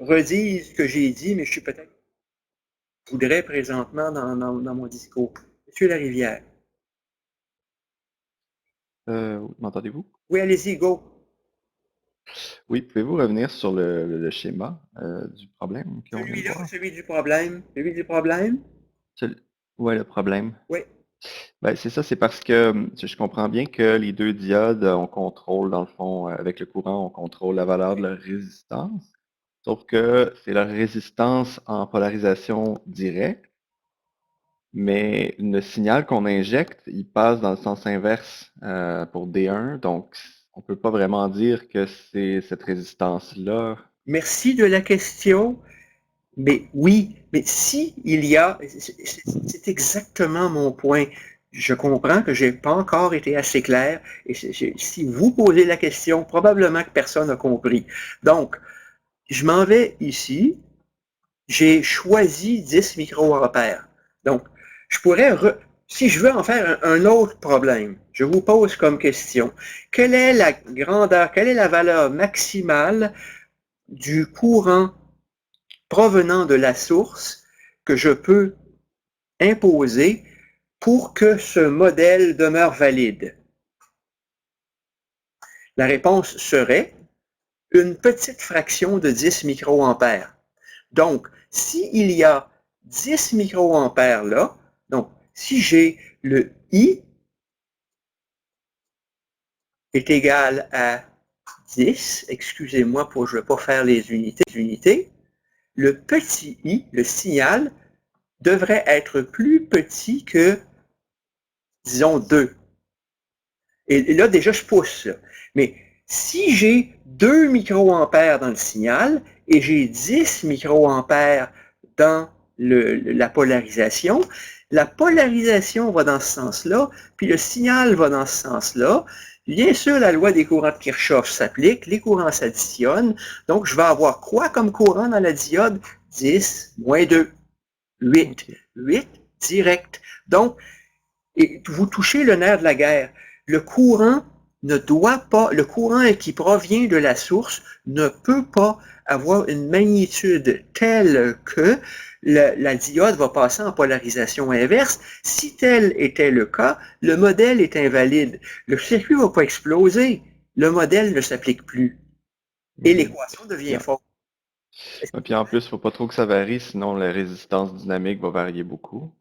redisent ce que j'ai dit, mais je suis peut-être voudrais présentement dans mon discours. Monsieur Larivière. M'entendez-vous? Oui, allez-y, go. Oui, pouvez-vous revenir sur le schéma du problème qu'on vient de Celui-là, voir? celui du problème. Celui du problème? Ouais, le problème. Oui. Ben, c'est ça, c'est parce que je comprends bien que les deux diodes, on contrôle, dans le fond, avec le courant, on contrôle la valeur de leur résistance. Sauf que c'est leur résistance en polarisation directe, mais le signal qu'on injecte, il passe dans le sens inverse pour D1, donc on ne peut pas vraiment dire que c'est cette résistance-là. Merci de la question. Mais oui, mais si il y a, c'est exactement mon point. Je comprends que je n'ai pas encore été assez clair, et si vous posez la question, probablement que personne n'a compris. Donc, je m'en vais ici, j'ai choisi 10 microampères. Donc, je pourrais, si je veux en faire un autre problème, je vous pose comme question, quelle est la grandeur, quelle est la valeur maximale du courant provenant de la source que je peux imposer pour que ce modèle demeure valide? La réponse serait une petite fraction de 10 microampères. Donc, s'il y a 10 microampères là, donc si j'ai le I est égal à 10, excusez-moi, je ne vais pas faire les unités, le petit i, le signal, devrait être plus petit que, disons, 2. Et là, déjà, je pousse. Là. Mais si j'ai 2 microampères dans le signal et j'ai 10 microampères dans la polarisation va dans ce sens-là, puis le signal va dans ce sens-là. Bien sûr, la loi des courants de Kirchhoff s'applique, les courants s'additionnent, donc je vais avoir quoi comme courant dans la diode? 10 moins 2, 8. 8 direct. Donc, et vous touchez le nerf de la guerre. Le courant ne doit pas, le courant qui provient de la source ne peut pas avoir une magnitude telle que la diode va passer en polarisation inverse. Si tel était le cas, le modèle est invalide. Le circuit ne va pas exploser. Le modèle ne s'applique plus. Et l'équation devient fausse. Et puis en plus, il ne faut pas trop que ça varie, sinon la résistance dynamique va varier beaucoup.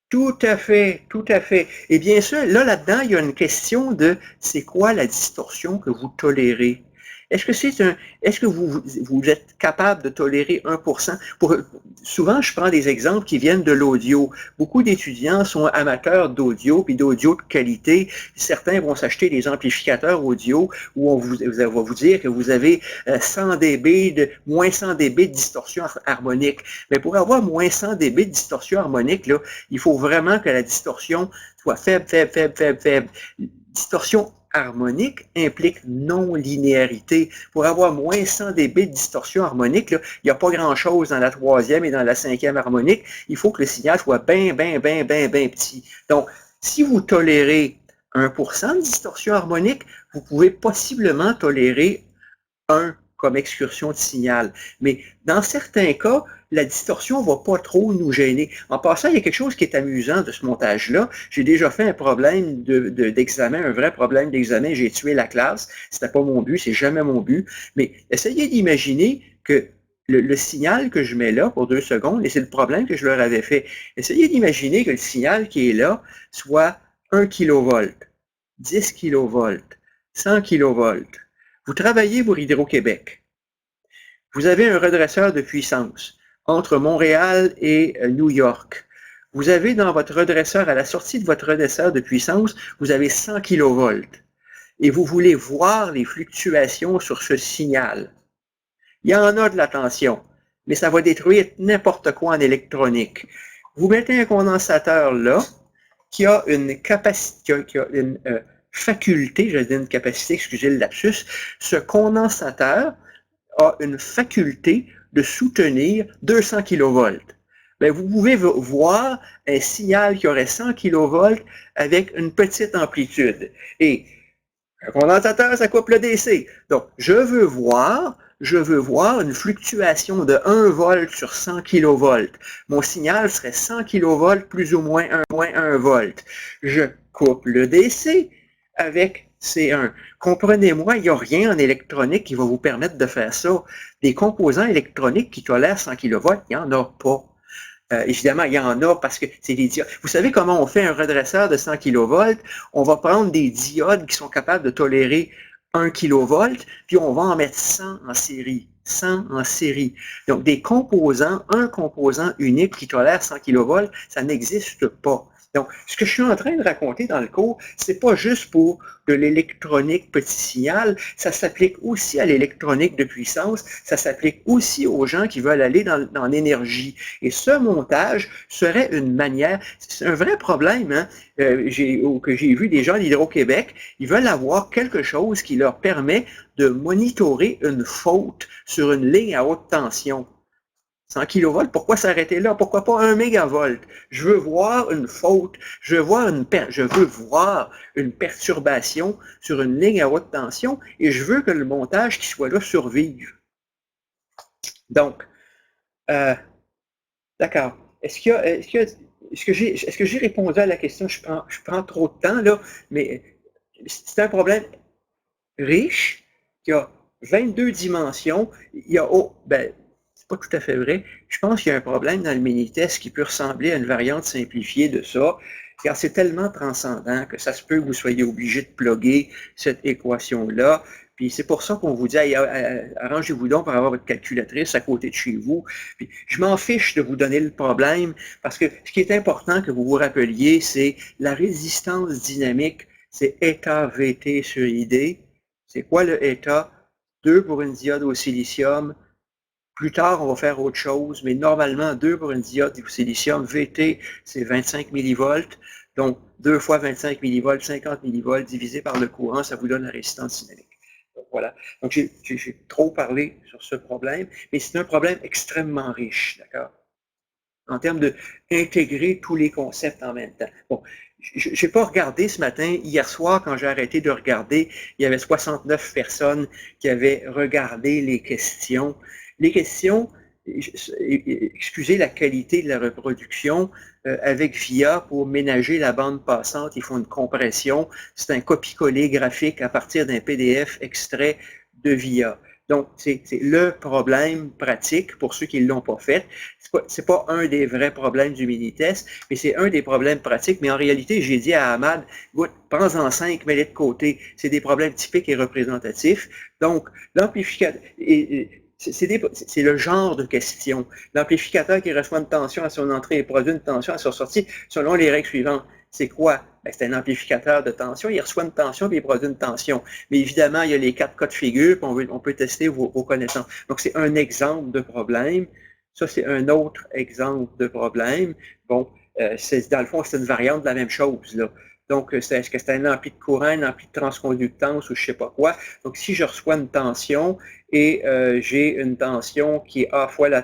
Tout à fait, tout à fait. Et bien sûr, là-dedans, il y a une question de c'est quoi la distorsion que vous tolérez? Est-ce que vous êtes capable de tolérer 1%? Souvent, je prends des exemples qui viennent de l'audio. Beaucoup d'étudiants sont amateurs d'audio puis d'audio de qualité. Certains vont s'acheter des amplificateurs audio où on va vous dire que vous avez 100 dB moins 100 dB de distorsion harmonique. Mais pour avoir moins 100 dB de distorsion harmonique, là, il faut vraiment que la distorsion soit faible, faible, faible, faible, faible. Distorsion harmonique implique non-linéarité. Pour avoir moins 100 dB de distorsion harmonique, il n'y a pas grand-chose dans la troisième et dans la cinquième harmonique. Il faut que le signal soit bien petit. Donc, si vous tolérez 1% de distorsion harmonique, vous pouvez possiblement tolérer 1 comme excursion de signal. Mais dans certains cas, la distorsion ne va pas trop nous gêner. En passant, il y a quelque chose qui est amusant de ce montage-là. J'ai déjà fait un problème d'examen, un vrai problème d'examen. J'ai tué la classe. C'était pas mon but, c'est jamais mon but. Mais essayez d'imaginer que le signal que je mets là pour 2 secondes, et c'est le problème que je leur avais fait, essayez d'imaginer que le signal qui est là soit 1 kV, 10 kV, 100 kV. Vous travaillez pour Hydro-Québec. Vous avez un redresseur de puissance entre Montréal et New York. Vous avez dans votre redresseur, à la sortie de votre redresseur de puissance, vous avez 100 kV. Et vous voulez voir les fluctuations sur ce signal. Il y en a de la tension, mais ça va détruire n'importe quoi en électronique. Vous mettez un condensateur là, qui a une capacité, qui a une faculté, je dis une capacité, excusez le lapsus, ce condensateur a une faculté de soutenir 200 kV. Bien, vous pouvez voir un signal qui aurait 100 kV avec une petite amplitude. Et un condensateur, ça coupe le DC. Donc, je veux voir une fluctuation de 1 volt sur 100 kV. Mon signal serait 100 kV plus ou moins 1 volt. Je coupe le DC avec C1. Comprenez-moi, il n'y a rien en électronique qui va vous permettre de faire ça. Des composants électroniques qui tolèrent 100 kV, il n'y en a pas. Évidemment, il y en a parce que c'est des diodes. Vous savez comment on fait un redresseur de 100 kV? On va prendre des diodes qui sont capables de tolérer 1 kV, puis on va en mettre 100 en série. 100 en série. Donc, des composants, un composant unique qui tolère 100 kV, ça n'existe pas. Donc, ce que je suis en train de raconter dans le cours, c'est pas juste pour de l'électronique petit signal, ça s'applique aussi à l'électronique de puissance, ça s'applique aussi aux gens qui veulent aller dans l'énergie. Et ce montage serait une manière, c'est un vrai problème, hein, que j'ai vu des gens d'Hydro-Québec, ils veulent avoir quelque chose qui leur permet de monitorer une faute sur une ligne à haute tension. 100 kV, pourquoi s'arrêter là? Pourquoi pas 1 mégavolt? Je veux voir une faute, je veux voir une perturbation sur une ligne à haute tension et je veux que le montage qui soit là survive. Donc, d'accord. Est-ce que j'ai répondu à la question? Je prends trop de temps, là, mais c'est un problème riche qui a 22 dimensions. Il y a, pas tout à fait vrai. Je pense qu'il y a un problème dans le mini-test qui peut ressembler à une variante simplifiée de ça. car c'est tellement transcendant que ça se peut que vous soyez obligé de plugger cette équation-là. Puis c'est pour ça qu'on vous dit, hey, arrangez-vous donc pour avoir votre calculatrice à côté de chez vous. Puis je m'en fiche de vous donner le problème, parce que ce qui est important que vous vous rappeliez, c'est la résistance dynamique, c'est état VT sur ID. C'est quoi le état? 2 pour une diode au silicium. Plus tard, on va faire autre chose, mais normalement, 2 pour une diode au silicium, VT, c'est 25 millivolts. Donc, 2 fois 25 millivolts, 50 millivolts, divisé par le courant, ça vous donne la résistance dynamique. Donc, voilà. Donc, j'ai trop parlé sur ce problème, mais c'est un problème extrêmement riche, d'accord? En termes d'intégrer tous les concepts en même temps. Bon, je n'ai pas regardé ce matin. Hier soir, quand j'ai arrêté de regarder, il y avait 69 personnes qui avaient regardé les questions. Les questions, excusez la qualité de la reproduction, avec VIA, pour ménager la bande passante, ils font une compression. C'est un copier-coller graphique à partir d'un PDF extrait de VIA. Donc, c'est le problème pratique pour ceux qui ne l'ont pas fait. C'est pas un des vrais problèmes du mini-test, mais c'est un des problèmes pratiques. Mais en réalité, j'ai dit à Ahmad, écoute, prends-en 5, mets-les de côté. C'est des problèmes typiques et représentatifs. Donc, l'amplificateur, c'est le genre de question. L'amplificateur qui reçoit une tension à son entrée et produit une tension à son sortie, selon les règles suivantes. C'est quoi? Ben, c'est un amplificateur de tension, il reçoit une tension puis il produit une tension. Mais évidemment, il y a les 4 cas de figure, puis on peut tester vos connaissances. Donc, c'est un exemple de problème. Ça, c'est un autre exemple de problème. Bon, dans le fond, c'est une variante de la même chose, là. Donc, est-ce que c'est un ampli de courant, un ampli de transconductance ou je ne sais pas quoi. Donc, si je reçois une tension et j'ai une tension qui est A fois la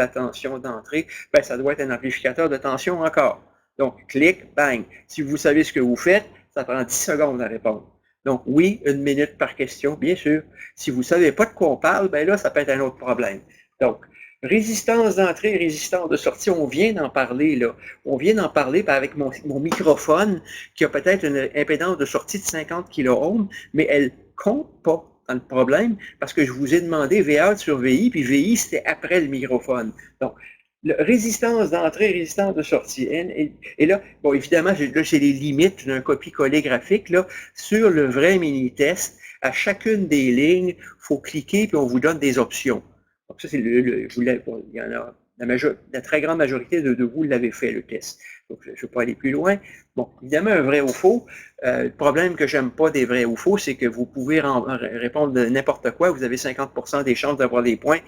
tension d'entrée, ben, ça doit être un amplificateur de tension encore. Donc, clic, bang. Si vous savez ce que vous faites, ça prend 10 secondes à répondre. Donc, oui, 1 minute par question, bien sûr. Si vous ne savez pas de quoi on parle, ben là, ça peut être un autre problème. Donc, résistance d'entrée, résistance de sortie, on vient d'en parler, là. On vient d'en parler avec mon microphone qui a peut-être une impédance de sortie de 50 kΩ, mais elle ne compte pas dans le problème parce que je vous ai demandé VA sur VI, puis VI, c'était après le microphone. Donc, résistance d'entrée, résistance de sortie. Et là, bon, évidemment, j'ai les limites d'un copier-coller graphique. Là, sur le vrai mini-test, à chacune des lignes, il faut cliquer, puis on vous donne des options. Donc, ça, c'est il y en a, la très grande majorité de vous l'avez fait, le test. Donc, je ne vais pas aller plus loin. Bon, évidemment, un vrai ou faux. Le problème que j'aime pas des vrais ou faux, c'est que vous pouvez répondre de n'importe quoi. Vous avez 50% des chances d'avoir des points.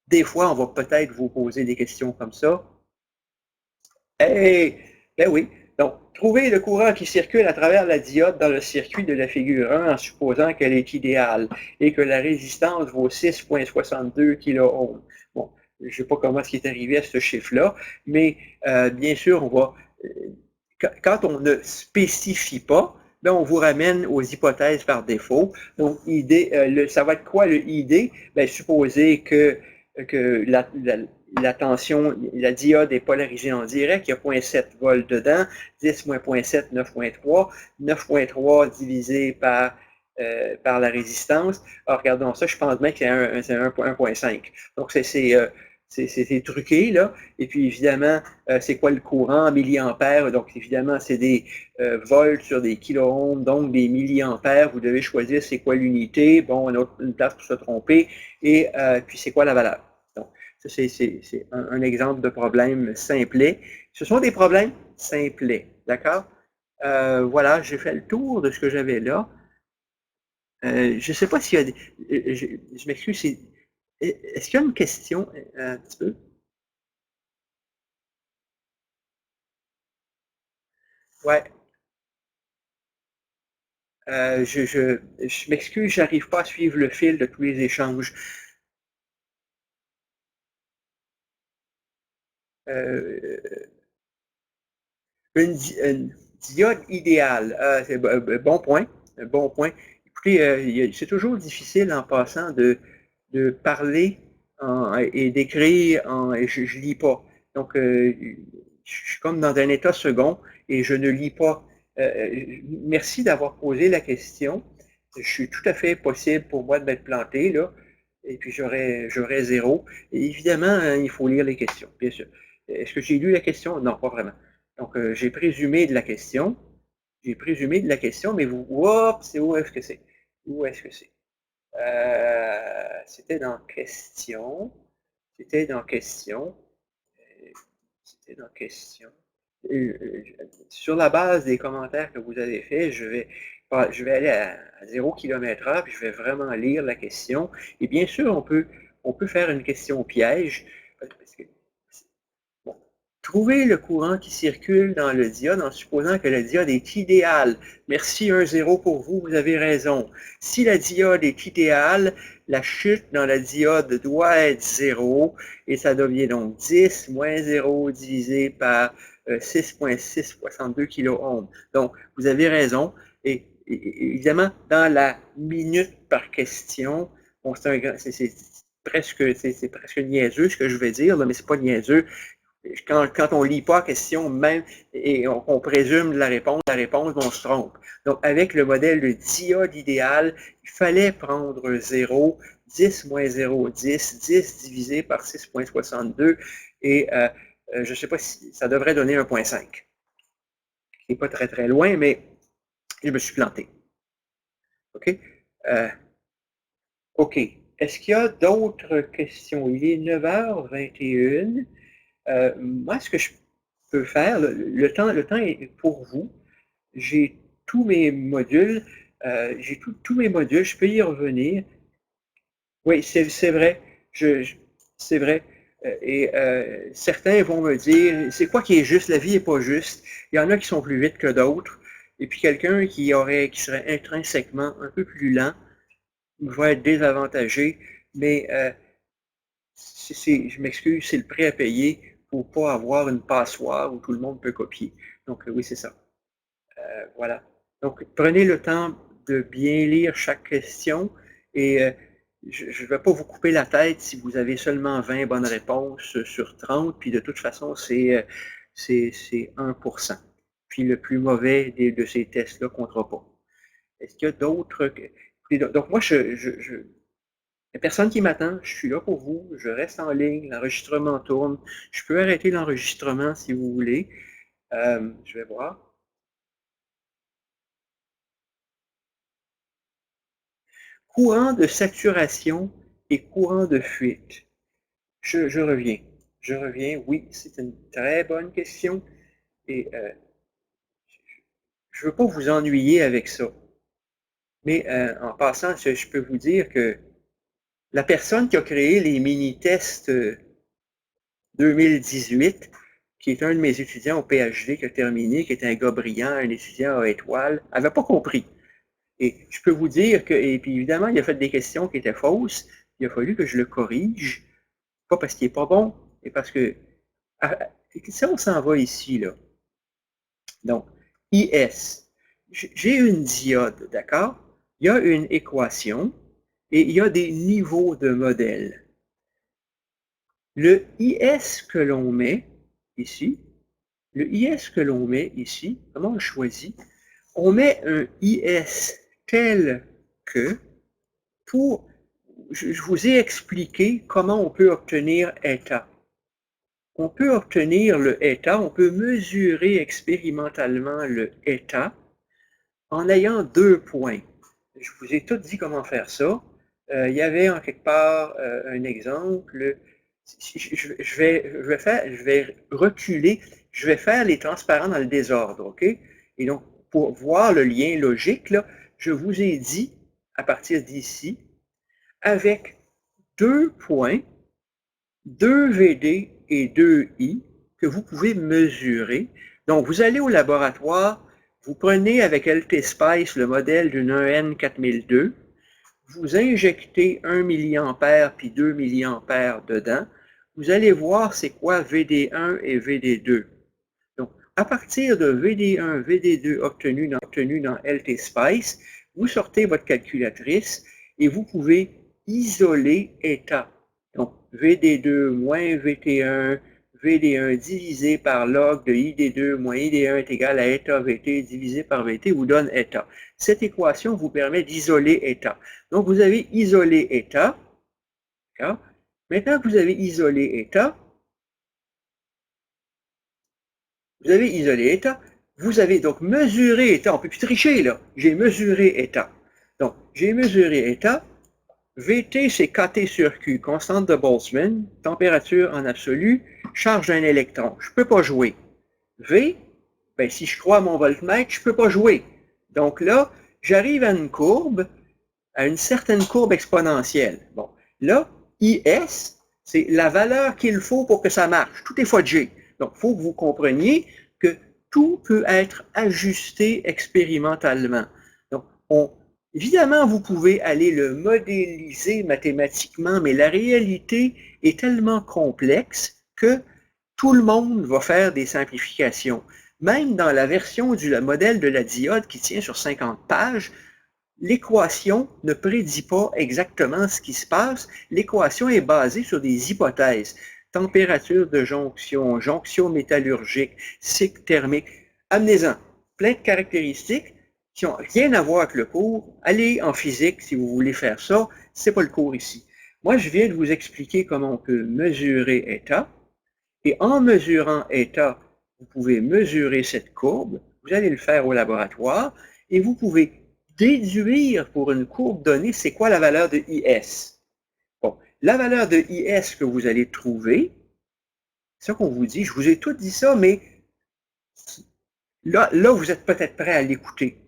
Des fois, on va peut-être vous poser des questions comme ça. Ben oui. Donc, trouver le courant qui circule à travers la diode dans le circuit de la figure 1 en supposant qu'elle est idéale et que la résistance vaut 6,62 kΩ. Bon, je ne sais pas comment est arrivé à ce chiffre-là, mais bien sûr, on va, quand on ne spécifie pas, ben on vous ramène aux hypothèses par défaut. Donc, ça va être quoi le ID? Ben, supposer que la tension, la diode est polarisée en direct, il y a 0,7 volts dedans, 10 moins 0,7, 9,3, 9,3 divisé par la résistance. Alors, regardons ça, je pense bien que c'est 1,5. Donc, c'est truqué, là. Et puis, évidemment, c'est quoi le courant en milliampères? Donc, évidemment, c'est des volts sur des kiloohms, donc des milliampères. Vous devez choisir c'est quoi l'unité. Bon, on a une place pour se tromper. Et puis, c'est quoi la valeur? Donc, ça, c'est un exemple de problème simplet. Ce sont des problèmes simplets, d'accord? Voilà, j'ai fait le tour de ce que j'avais là. Je ne sais pas s'il y a des... je m'excuse, est-ce qu'il y a une question un petit peu? Ouais. Je m'excuse, j'arrive pas à suivre le fil de tous les échanges. Une diode idéale, c'est bon point, bon point. Écoutez, c'est toujours difficile en passant de parler et d'écrire, et je lis pas. Donc, je suis comme dans un état second et je ne lis pas. Merci d'avoir posé la question. Je suis tout à fait possible pour moi de m'être planté, là, et puis j'aurais 0. Et évidemment, hein, il faut lire les questions, bien sûr. Est-ce que j'ai lu la question? Non, pas vraiment. Donc, j'ai présumé de la question. J'ai présumé de la question, mais vous, hop, c'est où est-ce que c'est? Où est-ce que c'est? C'était dans question. C'était dans question. C'était dans question. Sur la base des commentaires que vous avez faits, je vais aller à 0 km/h, puis je vais vraiment lire la question. Et bien sûr, on peut faire une question piège, parce que bon, trouver le courant qui circule dans le diode en supposant que le diode est idéal. Merci 1-0 pour vous, vous avez raison. Si la diode est idéale, la chute dans la diode doit être 0 et ça devient donc 10 moins 0 divisé par 6,662 kΩ. Donc, vous avez raison. Et évidemment, dans la minute par question, bon, c'est presque niaiseux ce que je vais dire, là, mais c'est pas niaiseux. Quand on ne lit pas la question même et on présume la réponse, on se trompe. Donc, avec le modèle de diode idéal, il fallait prendre 0, 10 moins 0, 10, 10 divisé par 6,62 et je ne sais pas si ça devrait donner 1,5. Ce n'est pas très très loin, mais je me suis planté. OK? OK. Est-ce qu'il y a d'autres questions? Il est 9h21. Moi, ce que je peux faire, le temps est pour vous. J'ai tous mes modules. Tous mes modules, je peux y revenir. Oui, c'est vrai. C'est vrai. Et certains vont me dire, c'est quoi qui est juste? La vie n'est pas juste. Il y en a qui sont plus vite que d'autres. Et puis quelqu'un qui serait intrinsèquement un peu plus lent va être désavantagé. Mais je m'excuse, c'est le prix à payer pour ne pas avoir une passoire où tout le monde peut copier. Donc oui, c'est ça. Voilà. Donc prenez le temps de bien lire chaque question et je ne vais pas vous couper la tête si vous avez seulement 20 bonnes réponses sur 30, puis de toute façon, c'est 1%. Puis le plus mauvais de ces tests-là ne comptera pas. Est-ce qu'il y a d'autres... Donc moi, il n'y a personne qui m'attend, je suis là pour vous, je reste en ligne, l'enregistrement tourne. Je peux arrêter l'enregistrement si vous voulez. Je vais voir. Courant de saturation et courant de fuite. Je reviens. Je reviens. Oui, c'est une très bonne question. Et je ne veux pas vous ennuyer avec ça. Mais en passant, je peux vous dire que la personne qui a créé les mini-tests 2018, qui est un de mes étudiants au PhD qui a terminé, qui est un gars brillant, un étudiant à étoile, n'avait pas compris. Et je peux vous dire que, et puis évidemment, il a fait des questions qui étaient fausses. Il a fallu que je le corrige, pas parce qu'il n'est pas bon, mais parce que, si on s'en va ici, là, donc, IS, j'ai une diode, d'accord? Il y a une équation et il y a des niveaux de modèle. Le IS que l'on met ici, comment on choisit? On met un IS tel que, je vous ai expliqué comment on peut obtenir état. On peut obtenir le état, on peut mesurer expérimentalement le état en ayant 2 points. Je vous ai tout dit comment faire ça. Il y avait en quelque part un exemple. Je vais reculer, je vais faire les transparents dans le désordre, OK? Et donc, pour voir le lien logique, là, je vous ai dit, à partir d'ici, avec 2 points, 2 VD et 2 I, que vous pouvez mesurer. Donc, vous allez au laboratoire, vous prenez avec LT-Spice le modèle d'une EN4002, vous injectez 1 mA puis 2 mA dedans, vous allez voir c'est quoi VD1 et VD2. Donc, à partir de VD1, VD2 obtenus dans LT-Spice, vous sortez votre calculatrice et vous pouvez isoler état. Donc, VD2 moins VT1, VD1 divisé par log de ID2 moins ID1 est égal à état VT divisé par VT vous donne état. Cette équation vous permet d'isoler état. Donc, vous avez isolé état. Maintenant que vous avez isolé état, Vous avez isolé état, vous avez donc mesuré état, on ne peut plus tricher là, j'ai mesuré état. Donc, j'ai mesuré état, VT c'est KT sur Q, constante de Boltzmann, température en absolu, charge d'un électron. Je ne peux pas jouer. V, ben, si je crois à mon voltmètre, je ne peux pas jouer. Donc là, j'arrive à une courbe, à une certaine courbe exponentielle. Bon, là, IS, c'est la valeur qu'il faut pour que ça marche. Tout est fois G. Donc, il faut que vous compreniez que tout peut être ajusté expérimentalement. Donc, évidemment, vous pouvez aller le modéliser mathématiquement, mais la réalité est tellement complexe que tout le monde va faire des simplifications. Même dans la version du modèle de la diode qui tient sur 50 pages, l'équation ne prédit pas exactement ce qui se passe. L'équation est basée sur des hypothèses. Température de jonction, jonction métallurgique, cycle thermique. Amenez-en plein de caractéristiques qui n'ont rien à voir avec le cours. Allez en physique si vous voulez faire ça. Ce n'est pas le cours ici. Moi, je viens de vous expliquer comment on peut mesurer état. Et en mesurant état, vous pouvez mesurer cette courbe. Vous allez le faire au laboratoire et vous pouvez déduire pour une courbe donnée, c'est quoi la valeur de IS. Bon, la valeur de IS que vous allez trouver, c'est ça qu'on vous dit, je vous ai tout dit ça, mais là vous êtes peut-être prêt à l'écouter.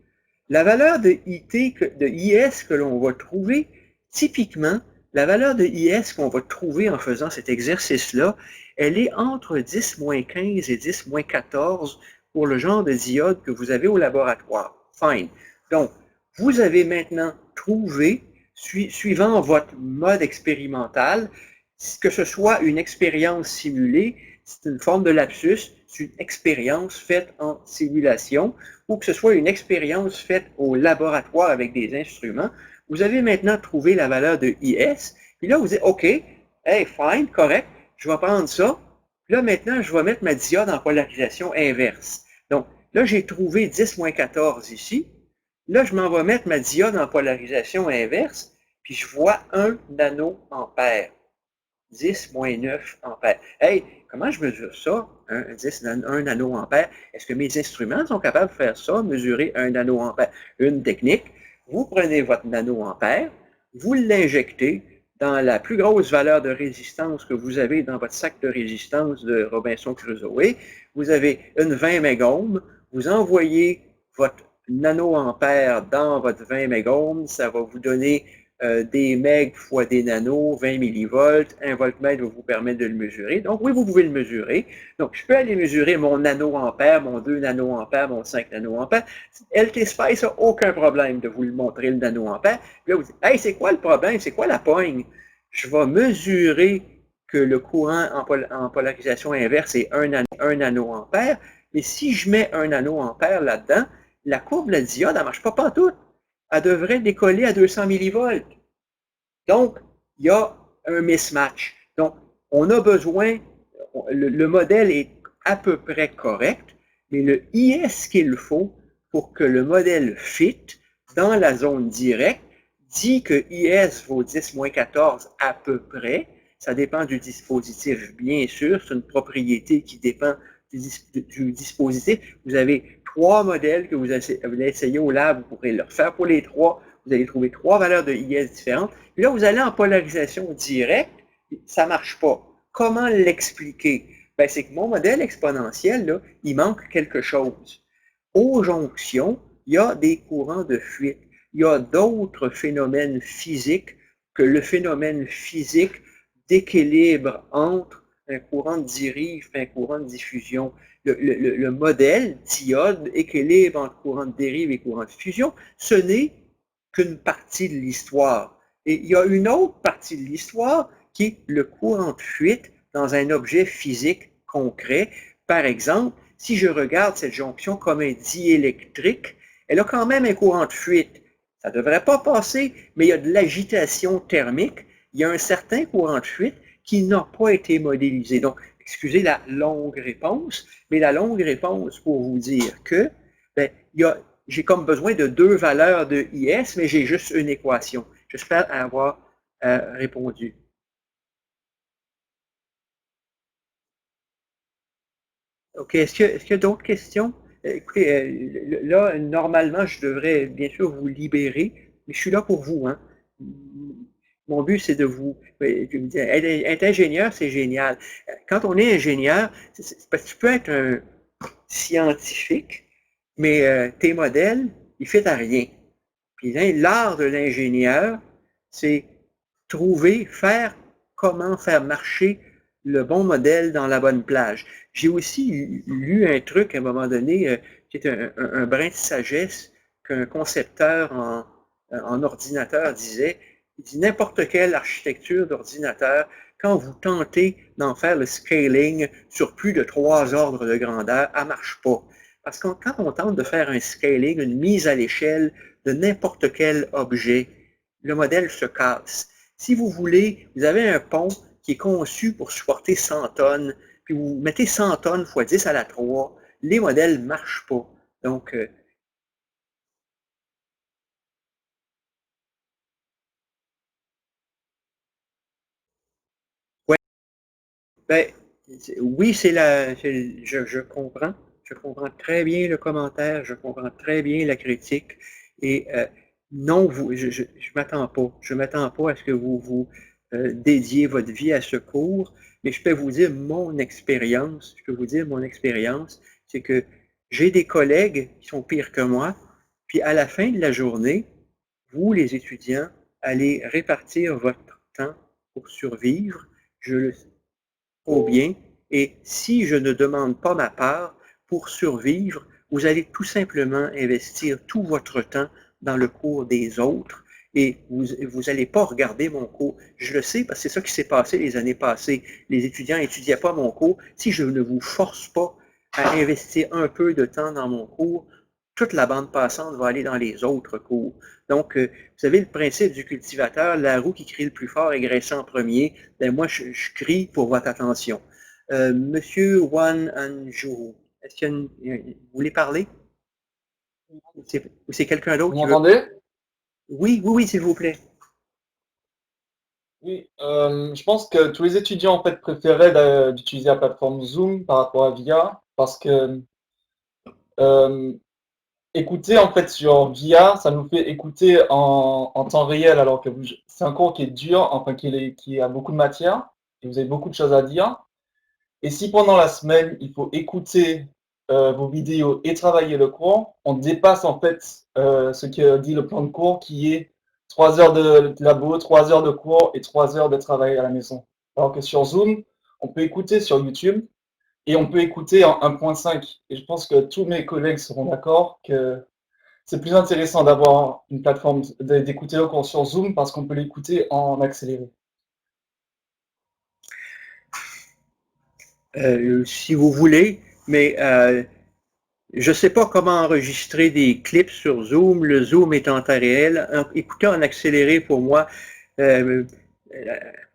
La valeur de IS que l'on va trouver, typiquement, la valeur de IS qu'on va trouver en faisant cet exercice-là, elle est entre 10-15 et 10-14 pour le genre de diode que vous avez au laboratoire. Fine. Donc, vous avez maintenant trouvé, suivant votre mode expérimental, que ce soit une expérience simulée, c'est une forme de lapsus, c'est une expérience faite en simulation, ou que ce soit une expérience faite au laboratoire avec des instruments, vous avez maintenant trouvé la valeur de IS, puis là vous dites, OK, hey, fine, correct, je vais prendre ça, puis là maintenant je vais mettre ma diode en polarisation inverse. Donc là j'ai trouvé 10-14 ici, là je m'en vais mettre ma diode en polarisation inverse, puis je vois 1 nanoampère. 10-9 ampères. Hey, comment je mesure ça, 1 nanoampère? Est-ce que mes instruments sont capables de faire ça, mesurer 1 nanoampère? Une technique, vous prenez votre nanoampère, vous l'injectez dans la plus grosse valeur de résistance que vous avez dans votre sac de résistance de Robinson Crusoe. Vous avez une 20 mégohms, vous envoyez votre nanoampère dans votre 20 mégohms, ça va vous donner des meg fois des nanos, 20 millivolts, 1 voltmètre va vous permettre de le mesurer. Donc oui, vous pouvez le mesurer. Donc je peux aller mesurer mon nanoampère, mon 2 nanoampères, mon 5 nanoampères. LT Spice n'a aucun problème de vous le montrer, le nanoampère. Puis là, vous dites, hey, c'est quoi le problème? C'est quoi la pogne? Je vais mesurer que le courant en polarisation inverse est 1 nanoampère, mais si je mets 1 nanoampère là-dedans, la courbe de la diode, elle ne marche pas partout. Elle devrait décoller à 200 millivolts. Donc, il y a un mismatch. Donc, on a besoin, le modèle est à peu près correct, mais le IS qu'il faut pour que le modèle fit dans la zone directe dit que IS vaut 10-14 à peu près. Ça dépend du dispositif, bien sûr. C'est une propriété qui dépend du dispositif. Vous avez 3 modèles que vous allez essayer au lab, vous pourrez le refaire pour les 3. Vous allez trouver 3 valeurs de IS différentes. Puis là, vous allez en polarisation directe, ça ne marche pas. Comment l'expliquer? Ben, c'est que mon modèle exponentiel, là, il manque quelque chose. Aux jonctions, il y a des courants de fuite. Il y a d'autres phénomènes physiques que le phénomène physique d'équilibre entre un courant de dérive et un courant de diffusion. Le modèle diode, équilibre entre courant de dérive et courant de diffusion, ce n'est qu'une partie de l'histoire. Et il y a une autre partie de l'histoire qui est le courant de fuite dans un objet physique concret. Par exemple, si je regarde cette jonction comme un diélectrique, elle a quand même un courant de fuite. Ça ne devrait pas passer, mais il y a de l'agitation thermique. Il y a un certain courant de fuite qui n'a pas été modélisé. Donc, excusez la longue réponse, mais la longue réponse pour vous dire que ben, j'ai comme besoin de 2 valeurs de IS, mais j'ai juste une équation. J'espère avoir répondu. OK. Est-ce qu'il y a d'autres questions? Écoutez, là, normalement, je devrais bien sûr vous libérer, mais je suis là pour vous, hein. Mon but, c'est de vous... Je me dis, être ingénieur, c'est génial. Quand on est ingénieur, parce que tu peux être un scientifique, mais tes modèles, ils ne fit à rien. Puis l'art de l'ingénieur, c'est trouver, faire comment faire marcher le bon modèle dans la bonne plage. J'ai aussi lu un truc à un moment donné, qui est un brin de sagesse qu'un concepteur en ordinateur disait. Il dit n'importe quelle architecture d'ordinateur, quand vous tentez d'en faire le scaling sur plus de 3 ordres de grandeur, elle ne marche pas. Parce que quand on tente de faire un scaling, une mise à l'échelle de n'importe quel objet, le modèle se casse. Si vous voulez, vous avez un pont qui est conçu pour supporter 100 tonnes, puis vous mettez 100 tonnes x 10 à la 3, les modèles ne marchent pas. Donc, ouais, ben, oui, je comprends. Je comprends très bien le commentaire, je comprends très bien la critique. Et non, je ne m'attends pas. Je ne m'attends pas à ce que vous dédiez votre vie à ce cours, mais je peux vous dire mon expérience. Je peux vous dire mon expérience, c'est que j'ai des collègues qui sont pires que moi, puis à la fin de la journée, vous, les étudiants, allez répartir votre temps pour survivre. Je le au bien, et si je ne demande pas ma part pour survivre, vous allez tout simplement investir tout votre temps dans le cours des autres et vous n'allez pas regarder mon cours. Je le sais parce que c'est ça qui s'est passé les années passées. Les étudiants n'étudiaient pas mon cours. Si je ne vous force pas à investir un peu de temps dans mon cours, toute la bande passante va aller dans les autres cours. Donc, vous savez, le principe du cultivateur, la roue qui crie le plus fort est graissée en premier. Ben moi, je crie pour votre attention. Monsieur Wan Anjou, est-ce que vous voulez parler? Ou c'est quelqu'un Vous d'autre qui veut? m'entendez? Oui, oui, oui, s'il vous plaît. Oui, je pense que tous les étudiants en fait préféraient d'utiliser la plateforme Zoom par rapport à VIA parce que euh, écouter en fait sur VIA, ça nous fait écouter en temps réel alors que c'est un cours qui est dur, enfin qui a beaucoup de matière et vous avez beaucoup de choses à dire. Et si pendant la semaine, il faut écouter vos vidéos et travailler le cours, on dépasse en fait ce que dit le plan de cours qui est 3 heures de labo, 3 heures de cours et 3 heures de travail à la maison. Alors que sur Zoom, on peut écouter sur YouTube et on peut écouter en 1.5. Et je pense que tous mes collègues seront d'accord que c'est plus intéressant d'avoir une plateforme, d'écouter le cours sur Zoom parce qu'on peut l'écouter en accéléré. Si vous voulez, mais je ne sais pas comment enregistrer des clips sur Zoom. Le Zoom est en temps réel. Écouter en accéléré, pour moi, euh,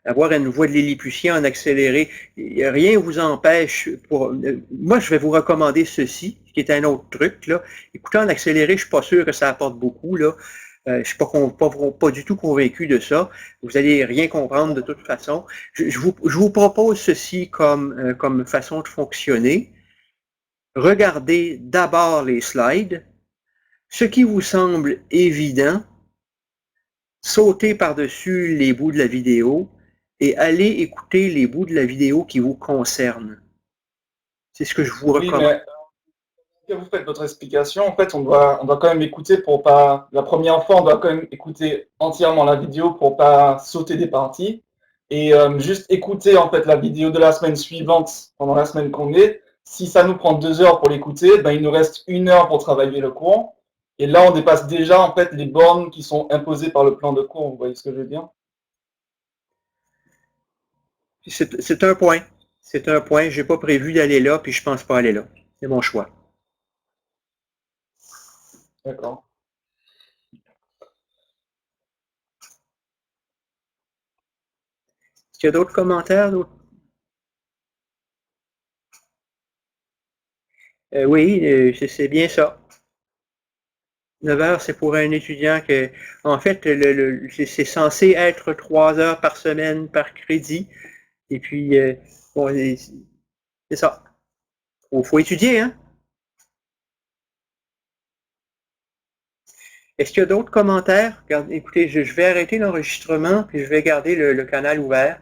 avoir une voix de Lilliputien en accéléré, rien ne vous empêche. Moi, je vais vous recommander ceci, qui est un autre truc. Là. Écouter en accéléré, je ne suis pas sûr que ça apporte beaucoup. Là. Je ne suis pas du tout convaincu de ça. Vous n'allez rien comprendre de toute façon. Je vous propose ceci comme façon de fonctionner. Regardez d'abord les slides. Ce qui vous semble évident, sautez par-dessus les bouts de la vidéo et allez écouter les bouts de la vidéo qui vous concernent. C'est ce que je vous Oui, recommande. mais quand vous faites votre explication, en fait, on doit quand même écouter pour pas. La première fois, on doit quand même écouter entièrement la vidéo pour pas sauter des parties. Et juste écouter en fait la vidéo de la semaine suivante pendant la semaine qu'on est. Si ça nous prend 2 heures pour l'écouter, ben, il nous reste 1 heure pour travailler le cours. Et là, on dépasse déjà en fait les bornes qui sont imposées par le plan de cours. Vous voyez ce que je veux dire? C'est un point. C'est un point. Je n'ai pas prévu d'aller là, puis je ne pense pas aller là. C'est mon choix. D'accord. Est-ce qu'il y a d'autres commentaires? Oui, c'est bien ça. 9 heures, c'est pour un étudiant que, en fait, c'est censé être 3 heures par semaine par crédit. Et puis, bon, c'est ça. faut étudier, hein? Est-ce qu'il y a d'autres commentaires? Écoutez, je vais arrêter l'enregistrement, puis je vais garder le canal ouvert.